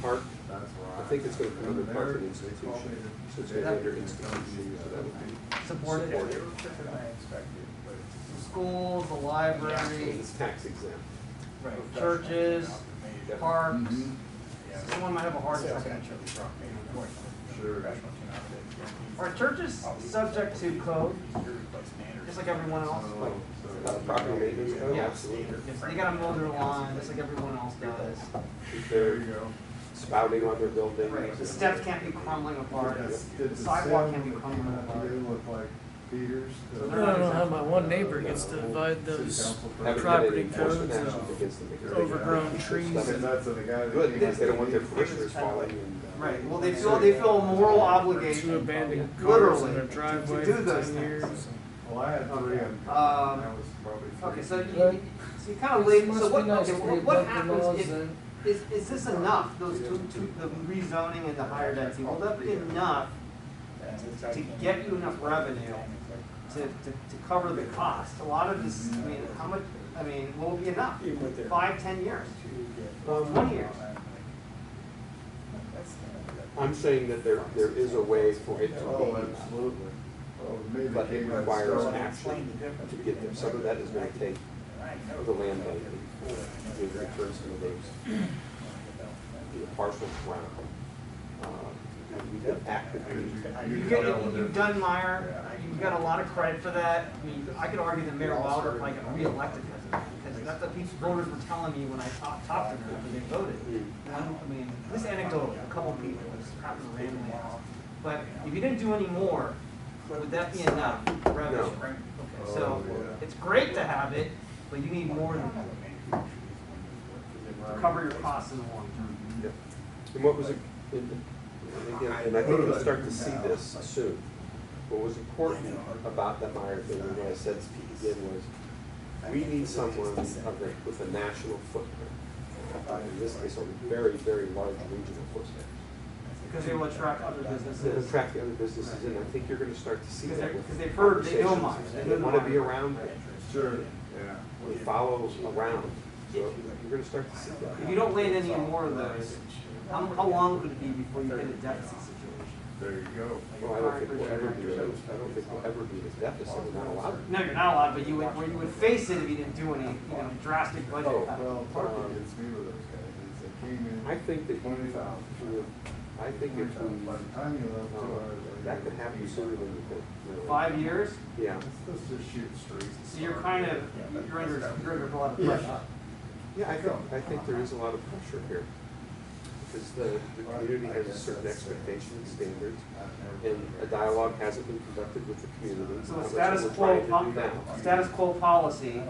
Park, that's where I think it's going to come under park and institution. So it's going to be under institution, so that would be Supported? I expected, but it's schools, the library, It's tax exempt. churches, parks. Someone might have a heart attack. Sure. Are churches subject to code, just like everyone else? Property maintenance code, Yeah. absolutely. Yes, they gotta mow their lawn, just like everyone else does. If they're spouting on their building. Right, the steps can't be crumbling apart, the Did the sidewalk can't stem be crumbling apart. look like Peters? I don't know how my one neighbor gets to divide those Haven't had any property enforcement codes actions against them. and overgrown trees. That's the guy that Good, came because they don't up want their with parishioners falling and. Right, well, they feel a moral Two obligation, abandoned cars in literally, their driveway to do for those 10 things. years. Well, I had three, and that Um, was probably three. Okay, so you kind of laid, so what happens if, is this enough, those two, the rezoning and the higher density, will that be enough to get you enough revenue to cover the cost? A lot of this, I mean, how much, I mean, will it be enough? 5, 10 years, 20 years? I'm saying that there is a way for it to Oh, be, absolutely. Oh, maybe but it came out requires strong. action to get there. Some of that is gonna take the land banking, to return some of those parcels around. We have actively. You've done Meyer, you've got a lot of credit for that. I mean, I could argue that Mayor Wilder might get reelected because that's what people, voters were telling me when I talked to them after they voted. I mean, this anecdotal, a couple of people, this happened randomly. But if you didn't do any more, would that be enough revenue? No. Okay, so it's great to have it, but you need more than that to cover your costs in the long term. Yep. And what was it, and again, and I think we'll start to see this soon. What was important about that Meyer thing, and what I said again, was we need someone with a national footprint. In this case, a very, very large regional footprint. Because they will attract other They'll businesses. attract the other businesses, and I think you're gonna start to see that with Because they've heard, they know conversations. Meyer. They wanna be around it. Sure, yeah. They follow around. So you're gonna start to see that. If you don't land any more of those, how long could it be before you hit a deficit situation? There you go. Well, I don't think we'll ever be, I don't think we'll ever be in a deficit, we're not allowed to. No, you're not allowed, but you would face it if you didn't do any, drastic budget Oh, cuts. Well, parking gets me with those guys, is they came in. I think that you, 20,000. I think if we, By the time you left, that could happen sooner than you think. really. 5 years, Yeah. Let's just shoot streets. so you're under a lot of pressure. Yeah, I think there is a lot of pressure here. Because the community has a certain expectation and standards, and a dialogue hasn't been conducted with the community. So How a much status we're quo, trying to do now. status quo policy,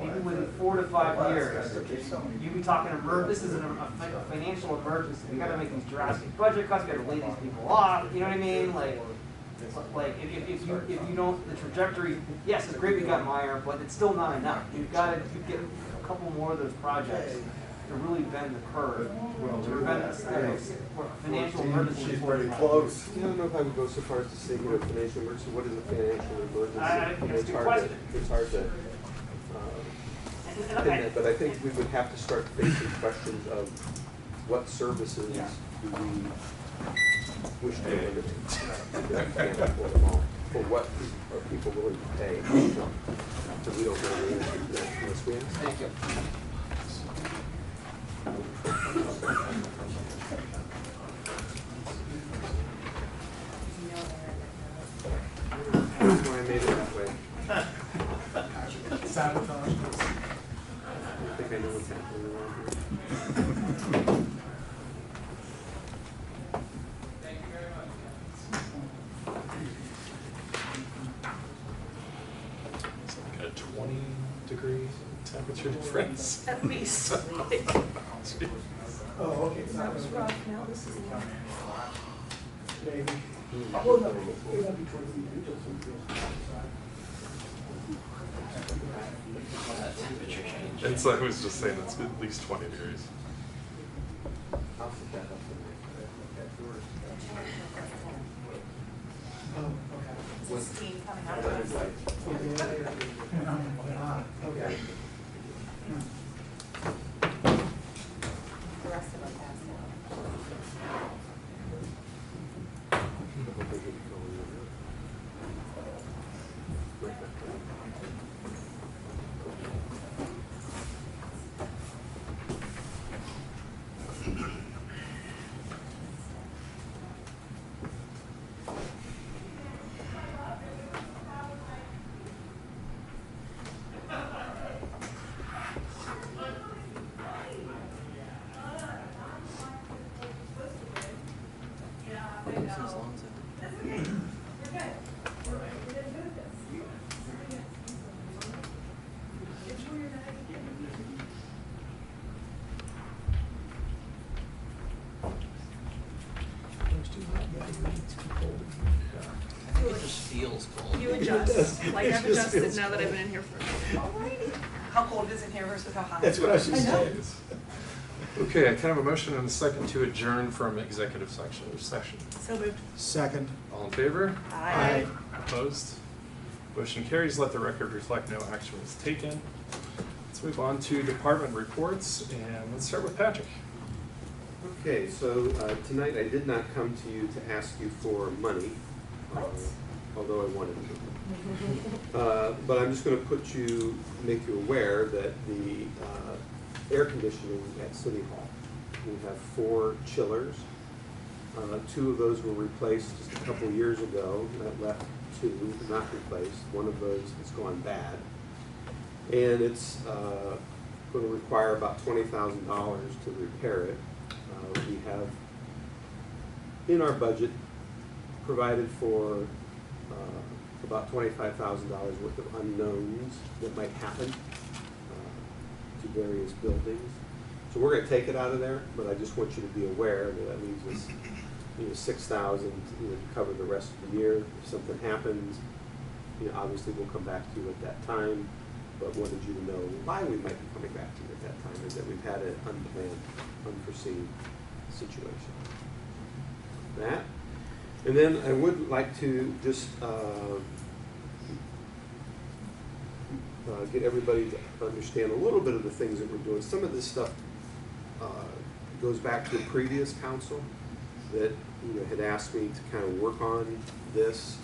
maybe within 4 to 5 years, you'd be talking, this is a financial emergency, we gotta make these drastic budget cuts, we gotta lay these people off, you know what I mean? Like, if you don't, the trajectory, yes, it's great we got Meyer, but it's still not enough. You've got to get a couple more of those projects to really bend the curve, to prevent a financial emergency. She's pretty close. I don't know if I would go so far as to say, financial emergency, what is a financial emergency? That's a good It's hard question. It's hard to, pin that, but I think we would have to start facing questions of what services do we wish to eliminate. That can't afford them all. For what are people willing to pay? So we don't know the answer to that unless we ask. Thank you. That's why I made it that way. Sabotage. I think I know what's happening around here. It's like a 20-degree temperature difference. At least. Oh, okay. That was rough, now this is now. Maybe. Well, no, it won't be towards the end, just some real Temperature change. And so I was just saying it's at least 20 degrees. I'll set that up for Oh, okay. Is this steam coming out of it? Okay. The rest of us passed out. as long as I think it just feels cold. You adjust, like I've adjusted now that I've been in here for. How cold is it here versus how hot? That's what I was just saying. Okay, I can have a motion and a second to adjourn from executive session. So moved. Second. All in favor? Aye. Opposed? Motion carries. Let the record reflect no action was taken. Let's move on to department reports, and let's start with Patrick. Okay, so tonight I did not come to you to ask you for money, although I wanted to. But I'm just going to make you aware that the air conditioning at City Hall, we have 4 chillers. 2 of those were replaced just a couple of years ago. That left 2 not replaced. One of those has gone bad. And it's going to require about $20,000 to repair it. We have, in our budget, provided for about $25,000 worth of unknowns that might happen to various buildings. So we're going to take it out of there, but I just want you to be aware that that leaves us, $6,000 to cover the rest of the year. If something happens, obviously we'll come back to you at that time. But wanted you to know why we might be coming back to you at that time is that we've had an unplanned, unforeseen situation. That. And then I would like to just get everybody to understand a little bit of the things that we're doing. Some of this stuff goes back to the previous council that had asked me to kind of work on this,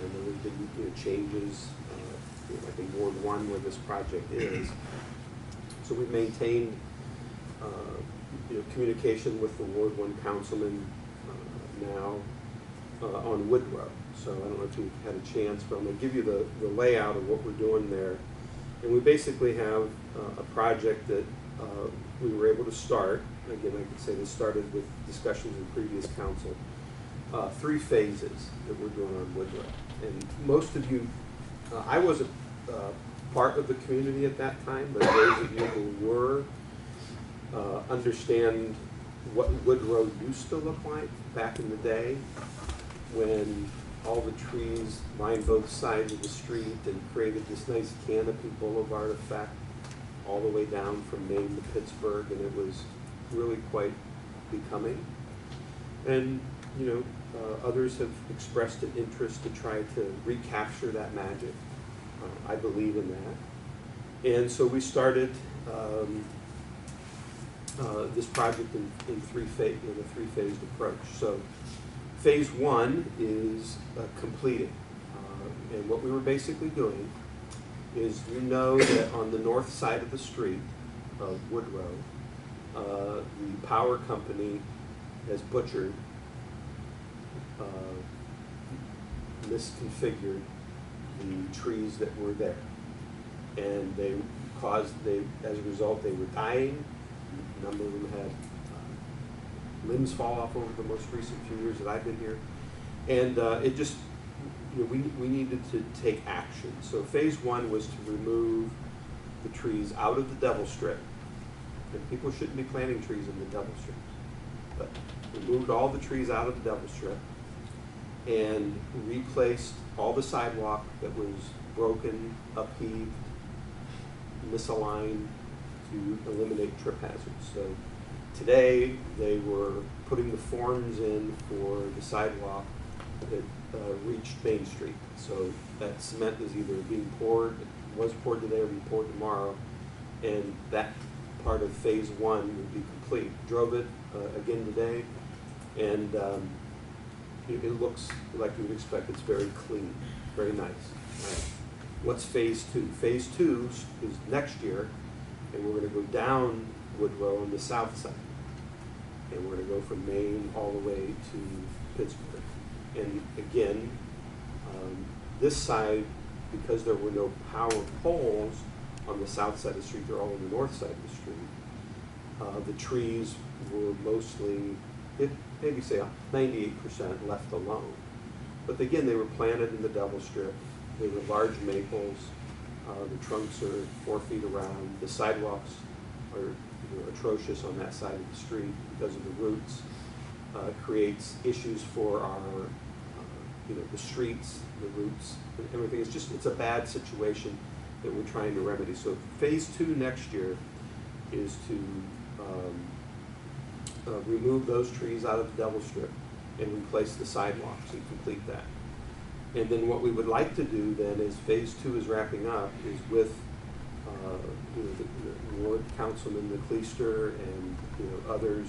and there have been changes. Like in Ward 1 where this project is. So we've maintained communication with the Ward 1 councilman now on Woodrow. So I don't know if you've had a chance, but I'm going to give you the layout of what we're doing there. And we basically have a project that we were able to start. Again, I could say this started with discussions in previous council. 3 phases that we're doing on Woodrow. And most of you, I wasn't part of the community at that time, but those of you who were understand what Woodrow used to look like back in the day when all the trees lined both sides of the street and created this nice canopy boulevard effect all the way down from Maine to Pittsburgh, and it was really quite becoming. And others have expressed an interest to try to recapture that magic. I believe in that. And so we started this project in a 3-phased approach. So phase 1 is completed. And what we were basically doing is that on the north side of the street of Woodrow, the power company has butchered, misconfigured the trees that were there, and as a result, they were dying. A number of them had limbs fall off over the most recent few years that I've been here, and it just, we needed to take action. So phase 1 was to remove the trees out of the Devil Strip, and people shouldn't be planting trees in the Devil Strips, but we moved all the trees out of the Devil Strip and replaced all the sidewalk that was broken, upheaved, misaligned to eliminate trip hazards. So today they were putting the forms in for the sidewalk that reached Main Street. So that cement is either being poured, was poured today or be poured tomorrow, and that part of phase 1 would be complete. Drove it again today, and it looks like you would expect. It's very clean, very nice. Right. What's phase 2? Phase 2 is next year, and we're going to go down Woodrow on the south side. And we're going to go from Maine all the way to Pittsburgh. And again, this side, because there were no power poles on the south side of the street, they're all on the north side of the street. The trees were mostly maybe say 98% left alone. But again, they were planted in the Devil Strip. They were large maples. The trunks are 4 feet around. The sidewalks are atrocious on that side of the street because of the roots. Creates issues for our, the streets, the roots, and everything. It's a bad situation that we're trying to remedy. So phase 2 next year is to remove those trees out of the Devil Strip and replace the sidewalks and complete that. And then what we would like to do then is phase 2 is wrapping up is with the ward councilman, the Cleister, and others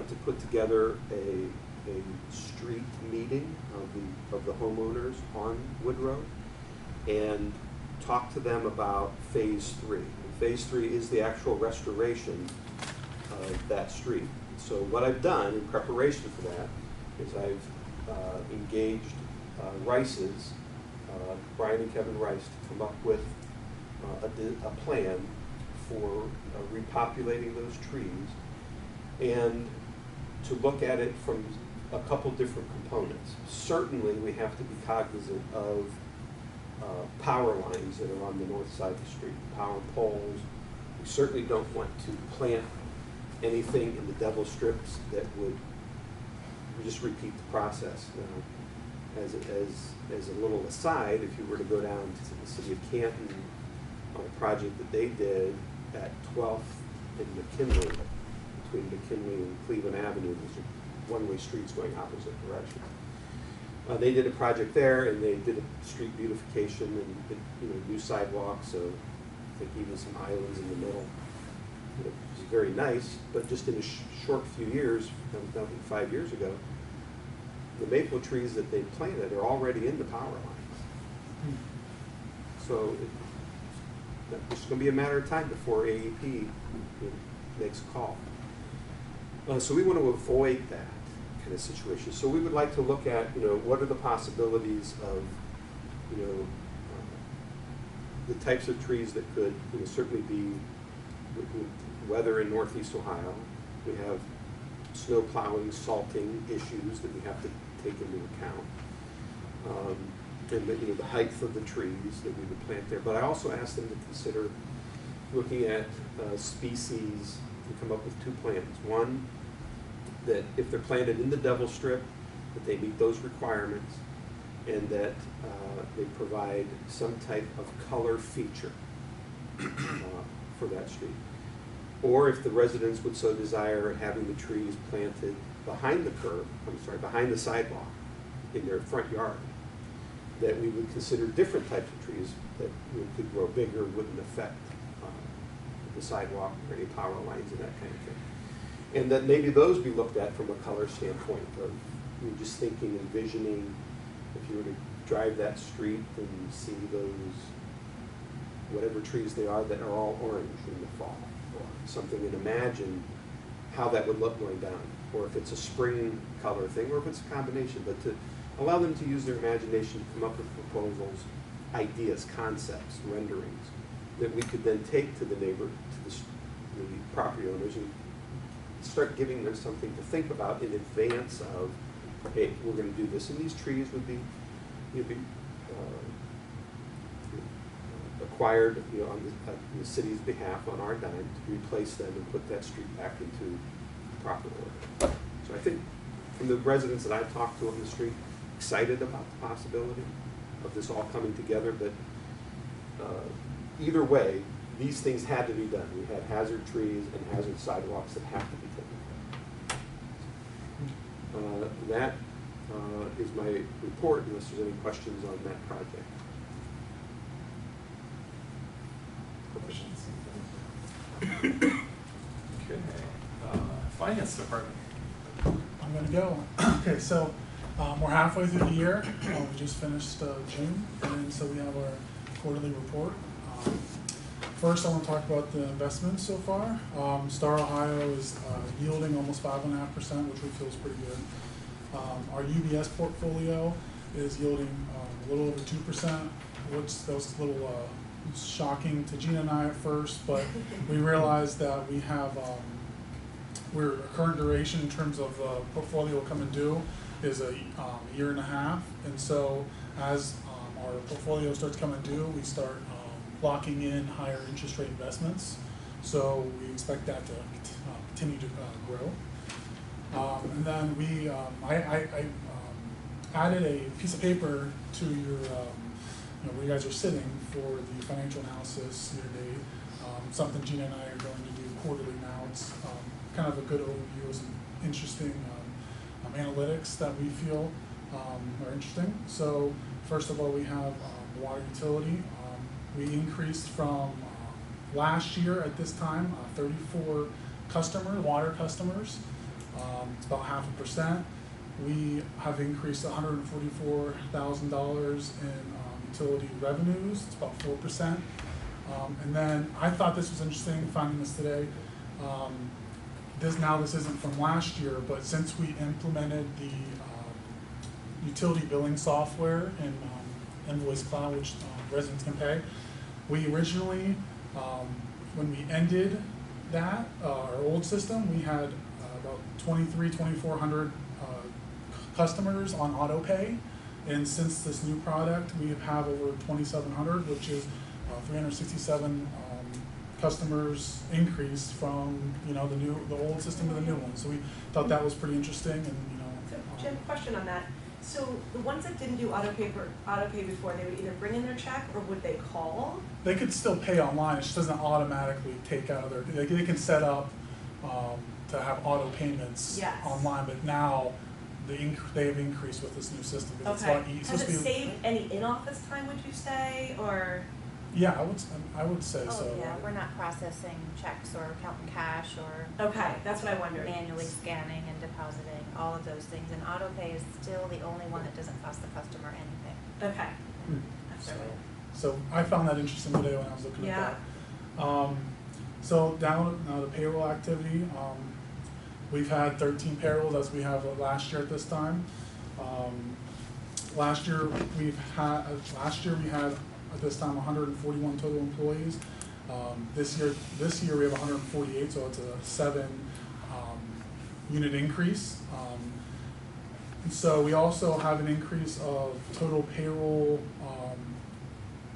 to put together a street meeting of the homeowners on Wood Road and talk to them about phase 3. And phase 3 is the actual restoration of that street. So what I've done in preparation for that is I've engaged Rice's, Brian and Kevin Rice, to come up with a plan for repopulating those trees and to look at it from a couple different components. Certainly we have to be cognizant of power lines that are on the north side of the street, power poles. We certainly don't want to plant anything in the Devil Strips that would just repeat the process. As a little aside, if you were to go down to the city of Canton on a project that they did at 12th and McKinley, between McKinley and Cleveland Avenue, those are one-way streets going opposite directions. They did a project there, and they did a street beautification and new sidewalks. So I think even some islands in the middle. It was very nice, but just in a short few years, I think 5 years ago, the maple trees that they planted are already in the power lines. So it's going to be a matter of time before AEP makes a call. So we want to avoid that kind of situation. So we would like to look at, what are the possibilities of, the types of trees that could certainly be weather in Northeast Ohio. We have snow plowing, salting issues that we have to take into account. And the height of the trees that we would plant there. But I also asked them to consider looking at species and come up with 2 plans. One, that if they're planted in the Devil Strip, that they meet those requirements and that they provide some type of color feature for that street. Or if the residents would so desire, having the trees planted behind behind the sidewalk in their front yard, that we would consider different types of trees that could grow bigger, wouldn't affect the sidewalk or any power lines and that kind of thing. And that maybe those be looked at from a color standpoint of just thinking, envisioning, if you were to drive that street and see those, whatever trees they are that are all orange in the fall, or something, and imagine how that would look going down, or if it's a spring color thing, or if it's a combination, but to allow them to use their imagination to come up with proposals, ideas, concepts, renderings, that we could then take to the property owners and start giving them something to think about in advance of, hey, we're going to do this, and these trees would be acquired, on the city's behalf on our dime to replace them and put that street back into proper order. So I think from the residents that I've talked to on the street, excited about the possibility of this all coming together, but either way, these things had to be done. We have hazard trees and hazard sidewalks that have to be taken care of. That is my report, unless there's any questions on that project. Questions? Okay. Finance Department. I'm going to go. Okay, so we're halfway through the year. We just finished June, and so we have our quarterly report. First, I want to talk about the investments so far. Star Ohio is yielding almost 5.5%, which we feel is pretty good. Our UBS portfolio is yielding a little over 2%, which that was a little shocking to Gina and I at first, but we realized that we have our current duration in terms of portfolio coming due is a year and a half. And so as our portfolio starts coming due, we start locking in higher interest rate investments. So we expect that to continue to grow. And then I added a piece of paper to your, where you guys are sitting for the financial analysis year to date. Something Gina and I are going to do quarterly now. It's kind of a good overview of some interesting analytics that we feel are interesting. So first of all, we have water utility. We increased from last year at this time 34 water customers. It's about 0.5%. We have increased $144,000 in utility revenues. It's about 4%. And then I thought this was interesting, finding this today. This isn't from last year, but since we implemented the utility billing software in Invoice Cloud, which residents can pay, we originally, when we ended that, our old system, we had about 2,400 customers on auto pay. And since this new product, we have over 2,700, which is 367 customers increased from the old system to the new one. So we thought that was pretty interesting, and So Jim, question on that. So the ones that didn't do auto pay before, they would either bring in their check or would they call? They could still pay online. It just doesn't automatically take out of their. They can set up to have auto payments online, but now they've increased with this new system. It's a lot easier. Has it saved any in-office time, would you say, or? Yeah, I would say so. Oh, yeah, we're not processing checks or counting cash or. Okay, that's what I wondered. Manually scanning and depositing, all of those things. And auto pay is still the only one that doesn't cost the customer anything. Okay. So I found that interesting today when I was looking at that. So now the payroll activity. We've had 13 payrolls as we have last year at this time. Last year we had at this time 141 total employees. This year we have 148, so it's a 7 unit increase. And so we also have an increase of total payroll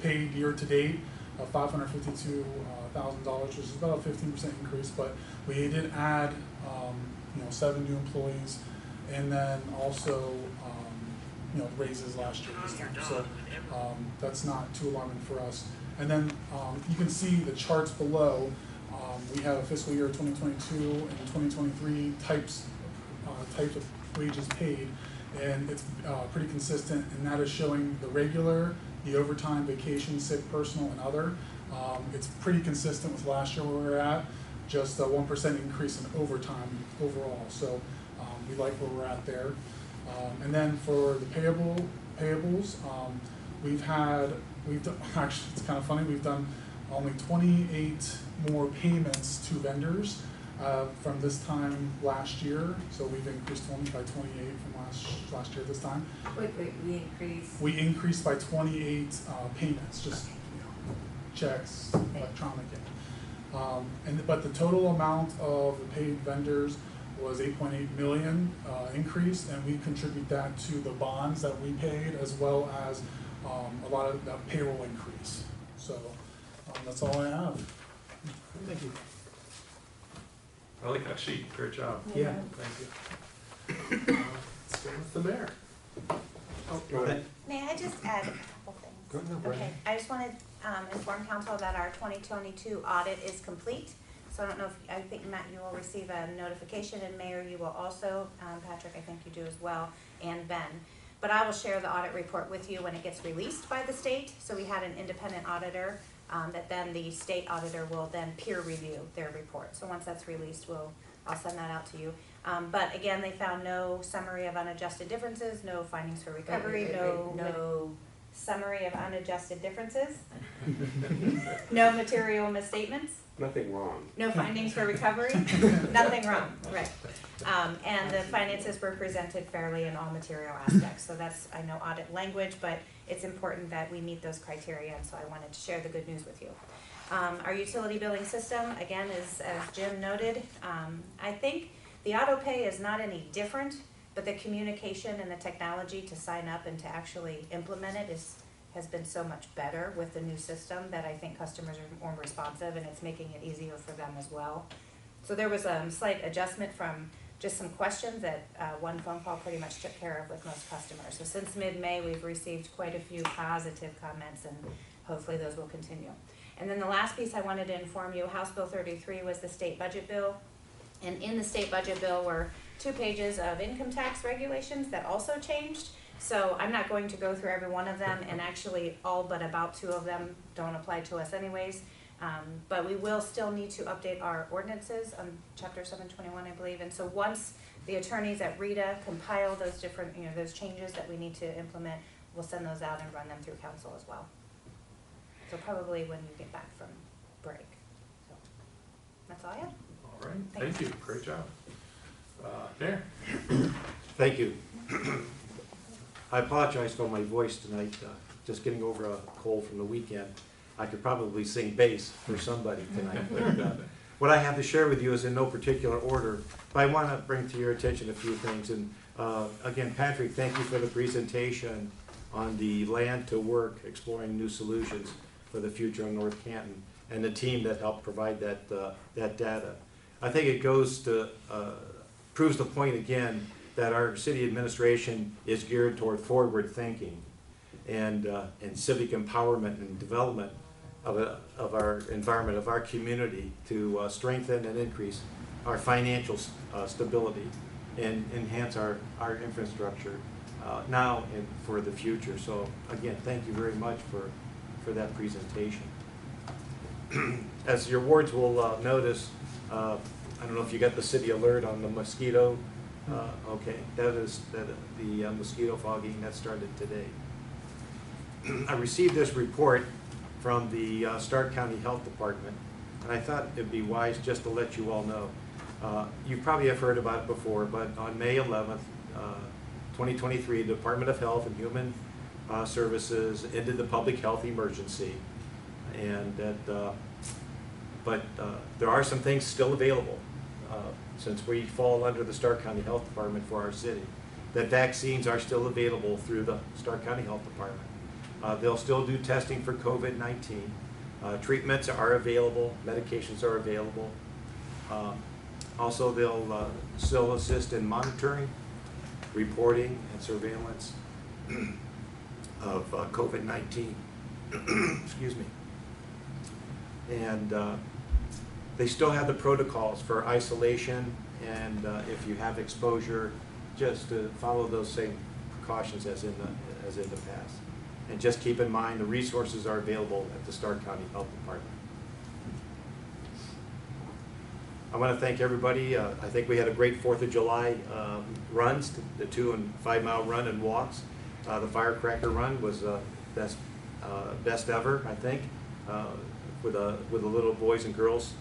paid year to date of $552,000, which is about a 15% increase. But we did add 7 new employees, and then also raises last year this time. So that's not too alarming for us. And then you can see the charts below. We have a fiscal year 2022 and 2023 types of wages paid, and it's pretty consistent. And that is showing the regular, the overtime, vacation, sick, personal, and other. It's pretty consistent with last year where we were at. Just a 1% increase in overtime overall. So we like where we're at there. And then for the payables, we've done, actually it's kind of funny, we've done only 28 more payments to vendors from this time last year. So we've increased only by 28 from last year this time. Wait, we increased? We increased by 28 payments, just checks, electronic. But the total amount of the paid vendors was 8.8 million increase, and we contribute that to the bonds that we paid, as well as a lot of that payroll increase. So that's all I have. Thank you. I like that sheet. Great job. Yeah. Thank you. Let's go with the mayor. Oh, go ahead. May I just add a couple things? Go ahead, no, Okay, I just wanted inform council that our 2022 audit is complete. So I don't know I think Matt, you will receive a notification, and Mayor, you will also, Patrick, I think you do as well, and Ben. But I will share the audit report with you when it gets released by the state. So we had an independent auditor that then the state auditor will then peer review their report. So once that's released, I'll send that out to you. But again, they found no summary of unadjusted differences, no findings for recovery, no summary of unadjusted differences, no material misstatements. Nothing wrong. No findings for recovery, nothing wrong, right. And the finances were presented fairly in all material aspects. So that's, I know, audit language, but it's important that we meet those criteria, and so I wanted to share the good news with you. Our utility billing system, again, is, as Jim noted, I think the auto pay is not any different, but the communication and the technology to sign up and to actually implement it has been so much better with the new system that I think customers are more responsive, and it's making it easier for them as well. So there was a slight adjustment from just some questions that one phone call pretty much took care of with most customers. So since mid-May, we've received quite a few positive comments, and hopefully those will continue. And then the last piece I wanted to inform you, House Bill 33 was the state budget bill. And in the state budget bill were 2 pages of income tax regulations that also changed. So I'm not going to go through every one of them, and actually all but about 2 of them don't apply to us anyways. But we will still need to update our ordinances on Chapter 721, I believe. And so once the attorneys at RETA compile those different, those changes that we need to implement, we'll send those out and run them through council as well. So probably when you get back from break. So that's all I have. All right, thank you, great job. Mayor? Thank you. I apologize for my voice tonight, just getting over a cold from the weekend. I could probably sing bass for somebody tonight, but what I have to share with you is in no particular order, but I want to bring to your attention a few things. And again, Patrick, thank you for the presentation on the land to work, exploring new solutions for the future of North Canton, and the team that helped provide that, that data. I think it goes to, proves the point again that our city administration is geared toward forward thinking and civic empowerment and development of our environment, of our community, to strengthen and increase our financial stability and enhance our infrastructure now and for the future. So again, thank you very much for that presentation. As your wards will notice, I don't know if you got the city alert on the mosquito. Okay, that is the mosquito fogging that started today. I received this report from the Stark County Health Department, and I thought it'd be wise just to let you all know. You probably have heard about it before, but on May 11th, 2023, the Department of Health and Human Services ended the public health emergency, and that, but there are some things still available since we fall under the Stark County Health Department for our city. That vaccines are still available through the Stark County Health Department. They'll still do testing for COVID-19. Treatments are available, medications are available. Also, they'll still assist in monitoring, reporting, and surveillance of COVID-19. Excuse me. And they still have the protocols for isolation, and if you have exposure, just to follow those same precautions as in the past. And just keep in mind the resources are available at the Stark County Health Department. I want to thank everybody. I think we had a great 4th of July runs, the 2 and 5 mile run and walks. The firecracker run was best ever, I think, with the little boys and girls.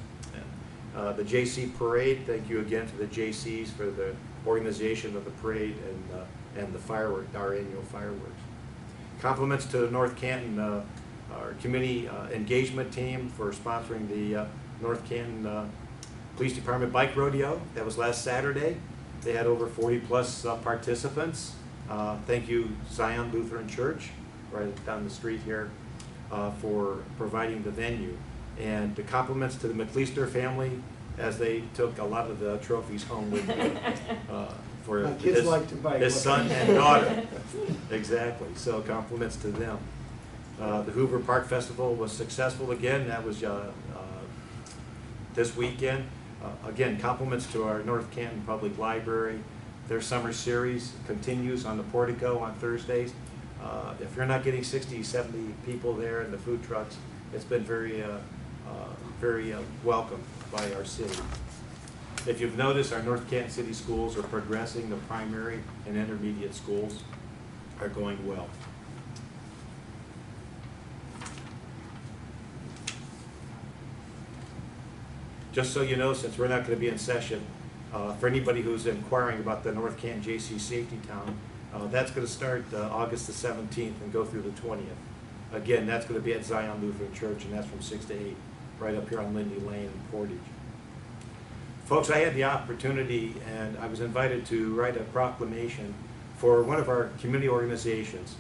The JC parade, thank you again to the JCs for the organization of the parade and the firework, our annual fireworks. Compliments to North Canton, our community engagement team for sponsoring the North Canton Police Department Bike Rodeo. That was last Saturday. They had over 40 plus participants. Thank you, Zion Lutheran Church, right down the street here, for providing the venue. And the compliments to the McLeister family as they took a lot of the trophies home with them for his son and daughter. Exactly, so compliments to them. The Hoover Park Festival was successful again. That was this weekend. Again, compliments to our North Canton Public Library. Their summer series continues on the portico on Thursdays. If you're not getting 60, 70 people there in the food trucks, it's been very welcomed by our city. If you've noticed, our North Canton City schools are progressing. The primary and intermediate schools are going well. Just so you know, since we're not going to be in session, for anybody who's inquiring about the North Canton JC Safety Town, That's going to start August the 17th and go through the 20th. Again, that's going to be at Zion Lutheran Church, and that's from 6 to 8, right up here on Lindy Lane in Portage. Folks, I had the opportunity, and I was invited to write a proclamation for one of our community organizations.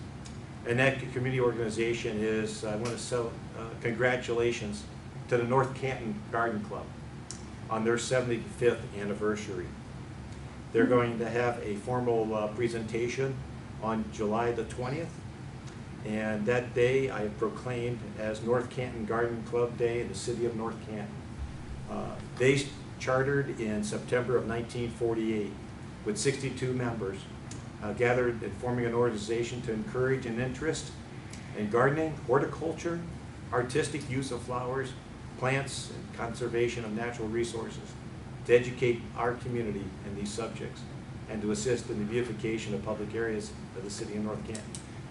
And that community organization is, I want to sell congratulations to the North Canton Garden Club on their 75th anniversary. They're going to have a formal presentation on July the 20th. And that day I have proclaimed as North Canton Garden Club Day in the city of North Canton. They chartered in September of 1948 with 62 members, gathered and forming an organization to encourage an interest in gardening, horticulture, artistic use of flowers, plants, and conservation of natural resources, to educate our community in these subjects and to assist in the beautification of public areas of the city of North Canton.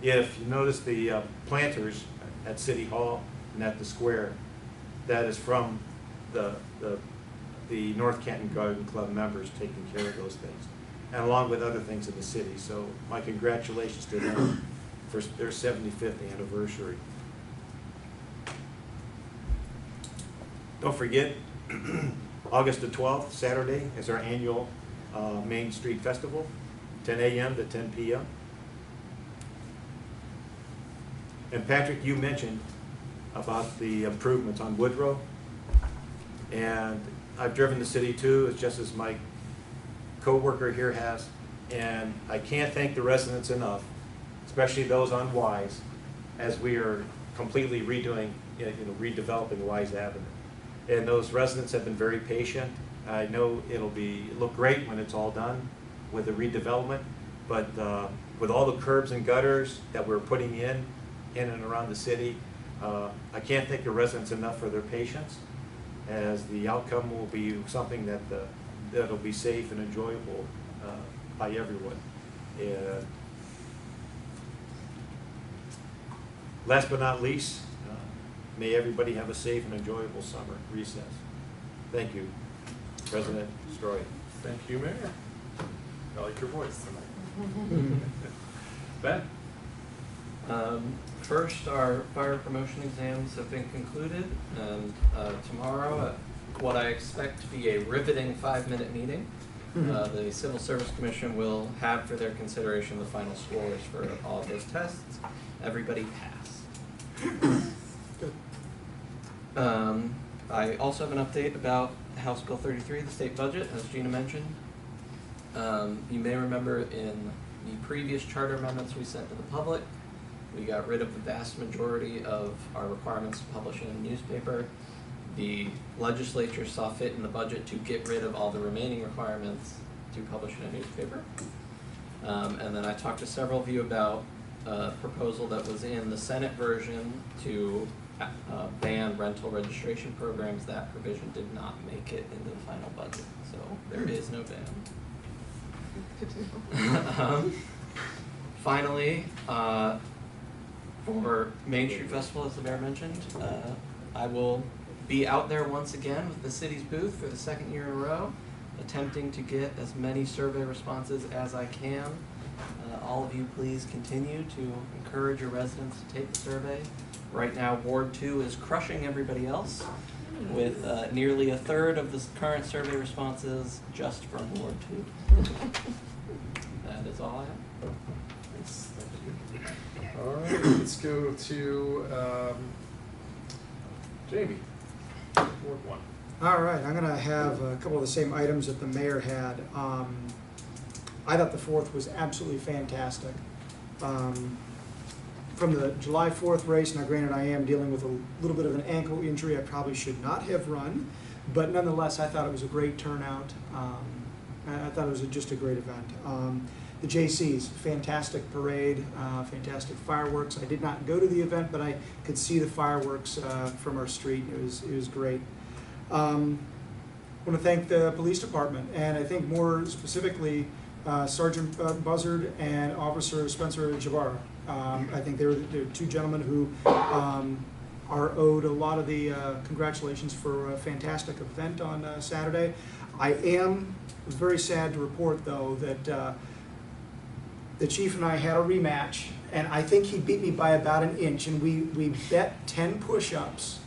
If you notice the planters at City Hall and at the square, that is from the North Canton Garden Club members taking care of those things, and along with other things in the city. So my congratulations to them for their 75th anniversary. Don't forget, August the 12th, Saturday, is our annual Main Street Festival, 10 a.m. to 10 p.m. And Patrick, you mentioned about the improvements on Woodrow, and I've driven the city too, it's just as my co-worker here has, and I can't thank the residents enough, especially those on Wise, as we are completely redoing, redeveloping Wise Avenue. And those residents have been very patient. I know it'll look great when it's all done with the redevelopment, but with all the curbs and gutters that we're putting in and around the city, I can't thank the residents enough for their patience, as the outcome will be something that'll be safe and enjoyable by everyone. And last but not least, may everybody have a safe and enjoyable summer recess. Thank you, President Stroy. Thank you, Mayor. I like your voice tonight. Ben? First, our fire promotion exams have been concluded, and tomorrow at what I expect to be a riveting 5-minute meeting, the Civil Service Commission will have for their consideration the final scores for all of those tests. Everybody passed. I also have an update about House Bill 33, the state budget, as Gina mentioned. You may remember in the previous charter amendments we sent to the public, we got rid of the vast majority of our requirements to publish in a newspaper. The legislature saw fit in the budget to get rid of all the remaining requirements to publish in a newspaper. And then I talked to several of you about a proposal that was in the Senate version to ban rental registration programs. That provision did not make it into the final budget, so there is no ban. Finally, for Main Street Festival, as the mayor mentioned, I will be out there once again with the city's booth for the 2nd year in a row, attempting to get as many survey responses as I can. All of you please continue to encourage your residents to take the survey. Right now, Ward 2 is crushing everybody else, with nearly 1/3 of the current survey responses just from Ward 2. That is all I have. Thanks. Thank you. All right, let's go to Jamie, Ward 1. All right, I'm going to have a couple of the same items that the mayor had. I thought the 4th was absolutely fantastic. From the July 4th race, now granted I am dealing with a little bit of an ankle injury. I probably should not have run, but nonetheless I thought it was a great turnout. I thought it was just a great event. The JCs, fantastic parade, fantastic fireworks. I did not go to the event, but I could see the fireworks from our street. It was great. I want to thank the police department, and I think more specifically Sergeant Buzzard and Officer Spencer Jabara. I think they're two gentlemen who are owed a lot of the congratulations for a fantastic event on Saturday. I was very sad to report, though, that the chief and I had a rematch, and I think he beat me by about an inch, and we bet 10 push-ups.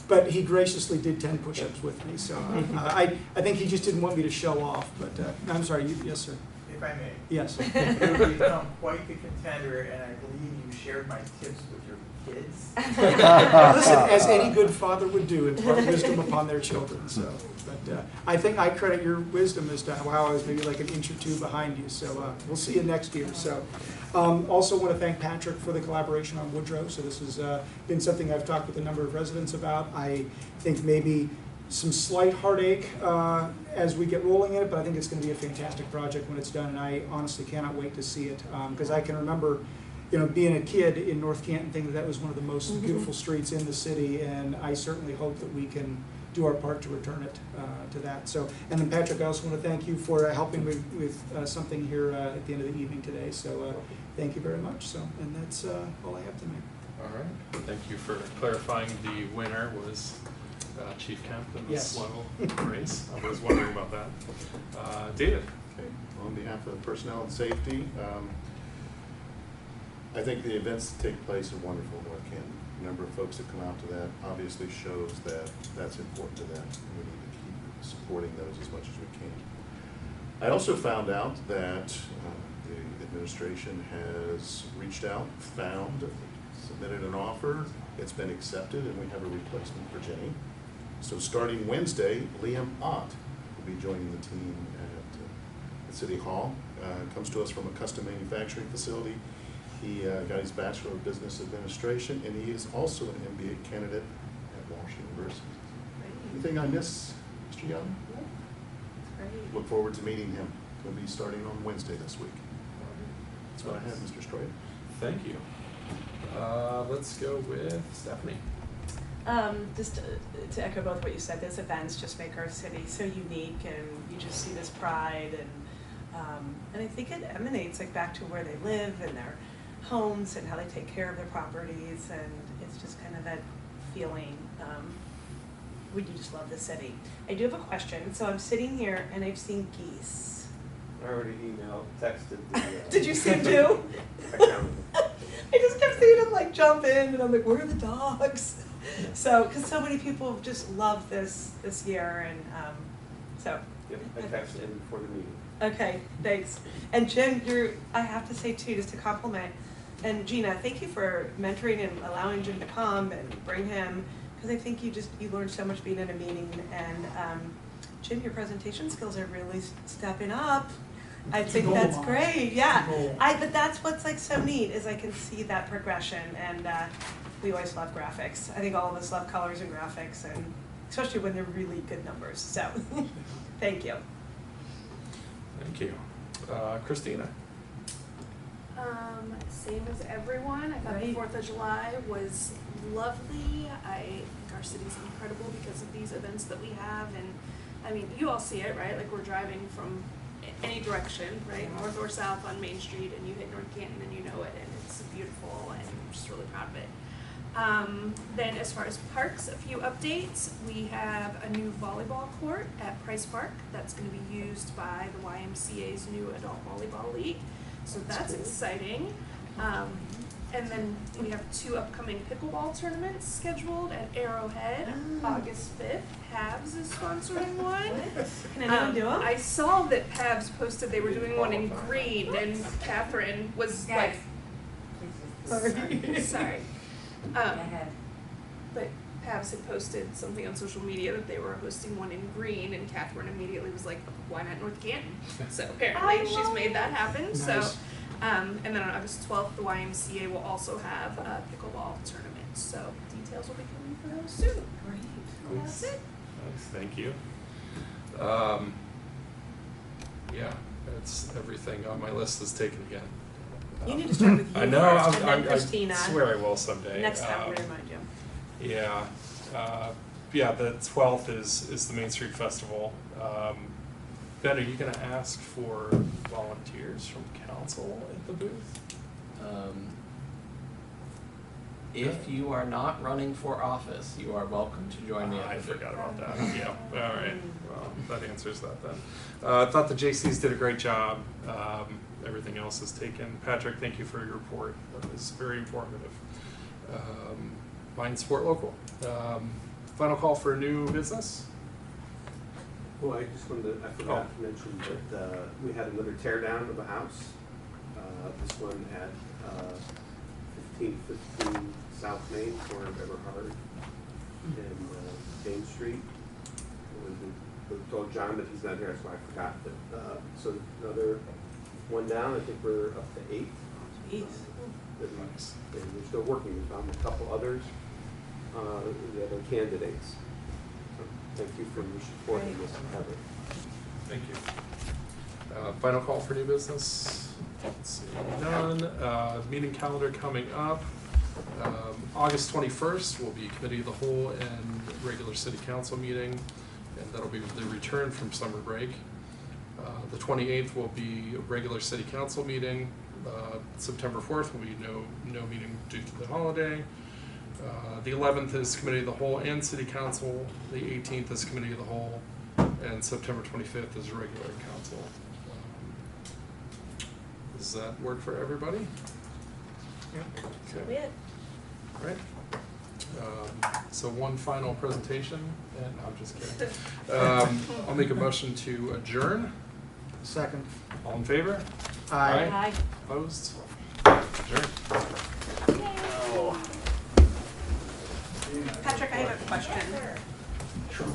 But he graciously did 10 push-ups with me, so I think he just didn't want me to show off. But I'm sorry, yes, sir. If I may. Yes. You've become quite the contender, and I believe you shared my tips with your kids. Listen, as any good father would do, impart wisdom upon their children. So, but I think I credit your wisdom as to how I was maybe like an inch or two behind you. So we'll see you next year. So, also want to thank Patrick for the collaboration on Woodrow. So this has been something I've talked with a number of residents about. I think maybe some slight heartache as we get rolling in it, but I think it's going to be a fantastic project when it's done, and I honestly cannot wait to see it because I can remember, being a kid in North Canton, thinking that was one of the most beautiful streets in the city, and I certainly hope that we can do our part to return it to that. So, and then Patrick, I also want to thank you for helping me with something here at the end of the evening today. So, thank you very much. So, and that's all I have tonight. All right. Thank you for clarifying. The winner was Chief Kemp in this Yes. level race. I was wondering about that. David. Okay. On behalf of personnel and safety, I think the events that take place are wonderful in North Canton. The number of folks that come out to that obviously shows that that's important to them. We need to keep supporting those as much as we can. I also found out that the administration has reached out, submitted an offer, it's been accepted, and we have a replacement for Jenny. So starting Wednesday, Liam Ott will be joining the team at City Hall. Comes to us from a custom manufacturing facility. He got his Bachelor of Business Administration, and he is also an MBA candidate at Walsh University. Anything I miss, Mr. Young? Great. Look forward to meeting him. He'll be starting on Wednesday this week. That's what I have, Mr. Stroy. Thank you. Let's go with Stephanie. Just to echo both what you said, those events just make our city so unique, and you just see this pride, and I think it emanates back to where they live and their homes and how they take care of their properties, and it's just kind of that feeling. We do just love the city. I do have a question. So I'm sitting here and I've seen geese. I already emailed, texted the. Did you see them too? I just kept seeing them jump in, and I'm like, where are the dogs? So, because so many people have just loved this year, and so. Yep, I texted him before the meeting. Okay, thanks. And Jim, I have to say too, just to compliment, and Gina, thank you for mentoring and allowing Jim to come and bring him, because I think you learned so much being in a meeting, and Jim, your presentation skills are really stepping up. I think that's great, yeah. But that's what's so neat, is I can see that progression, and we always love graphics. I think all of us love colors and graphics, and especially when they're really good numbers, so thank you. Thank you. Christina. Same as everyone. I thought the 4th of July was lovely. I think our city's incredible because of these events that we have, and I mean, you all see it, right? We're driving from any direction, right? North or south on Main Street, and you hit North Canton and you know it, and it's beautiful, and I'm just really proud of it. Then as far as parks, a few updates. We have a new volleyball court at Price Park that's going to be used by the YMCA's new adult volleyball league. So that's exciting. And then we have 2 upcoming pickleball tournaments scheduled at Arrowhead. August 5th, Pavs is sponsoring one. Can anyone do them? I saw that Pavs posted they were doing one in green, and Catherine was sorry. But Pavs had posted something on social media that they were hosting one in green, and Catherine immediately was like, why not North Canton? So apparently she's made that happen. Nice. So, and then on August 12th, the YMCA will also have a pickleball tournament. So details will be coming for those soon. Great. And that's it. Nice, thank you. Yeah, that's everything on my list is taken again. You need to start with you I know, first, and then Christina. I swear I will someday. Next time, we'll remind you. Yeah, the 12th is the Main Street Festival. Ben, are you gonna ask for volunteers from council at the booth? If you are not running for office, you are welcome to join the I forgot about that, yeah, all right, well, that answers that then. I thought the JCs did a great job. everything else is taken. Patrick, thank you for your report. That was very informative. Mind Sport Local. Final call for new business. Well, I just wanted to, I forgot to mention that we had another tear down of a house. This one at 1515 South Main, corner of Everhard and Main Street. We told John that he's not here, so I forgot that. So another one down. I think we're up to 8. Nice. And we're still working. We found a couple others that are candidates. So thank you for your support in this effort. Thank you. Final call for new business. Let's see, none. Meeting calendar coming up. August 21st will be committee of the whole and regular city council meeting, and that'll be the return from summer break. The 28th will be a regular city council meeting. September 4th will be no meeting due to the holiday. The 11th is committee of the whole and city council. The 18th is committee of the whole, and September 25th is regular council. Does that work for everybody? Okay. All right. So one final presentation, and I'm just kidding. I'll make a motion to adjourn. Second. All in favor? Aye. Aye. Opposed? Adjourn. Patrick, I have a question. Sure.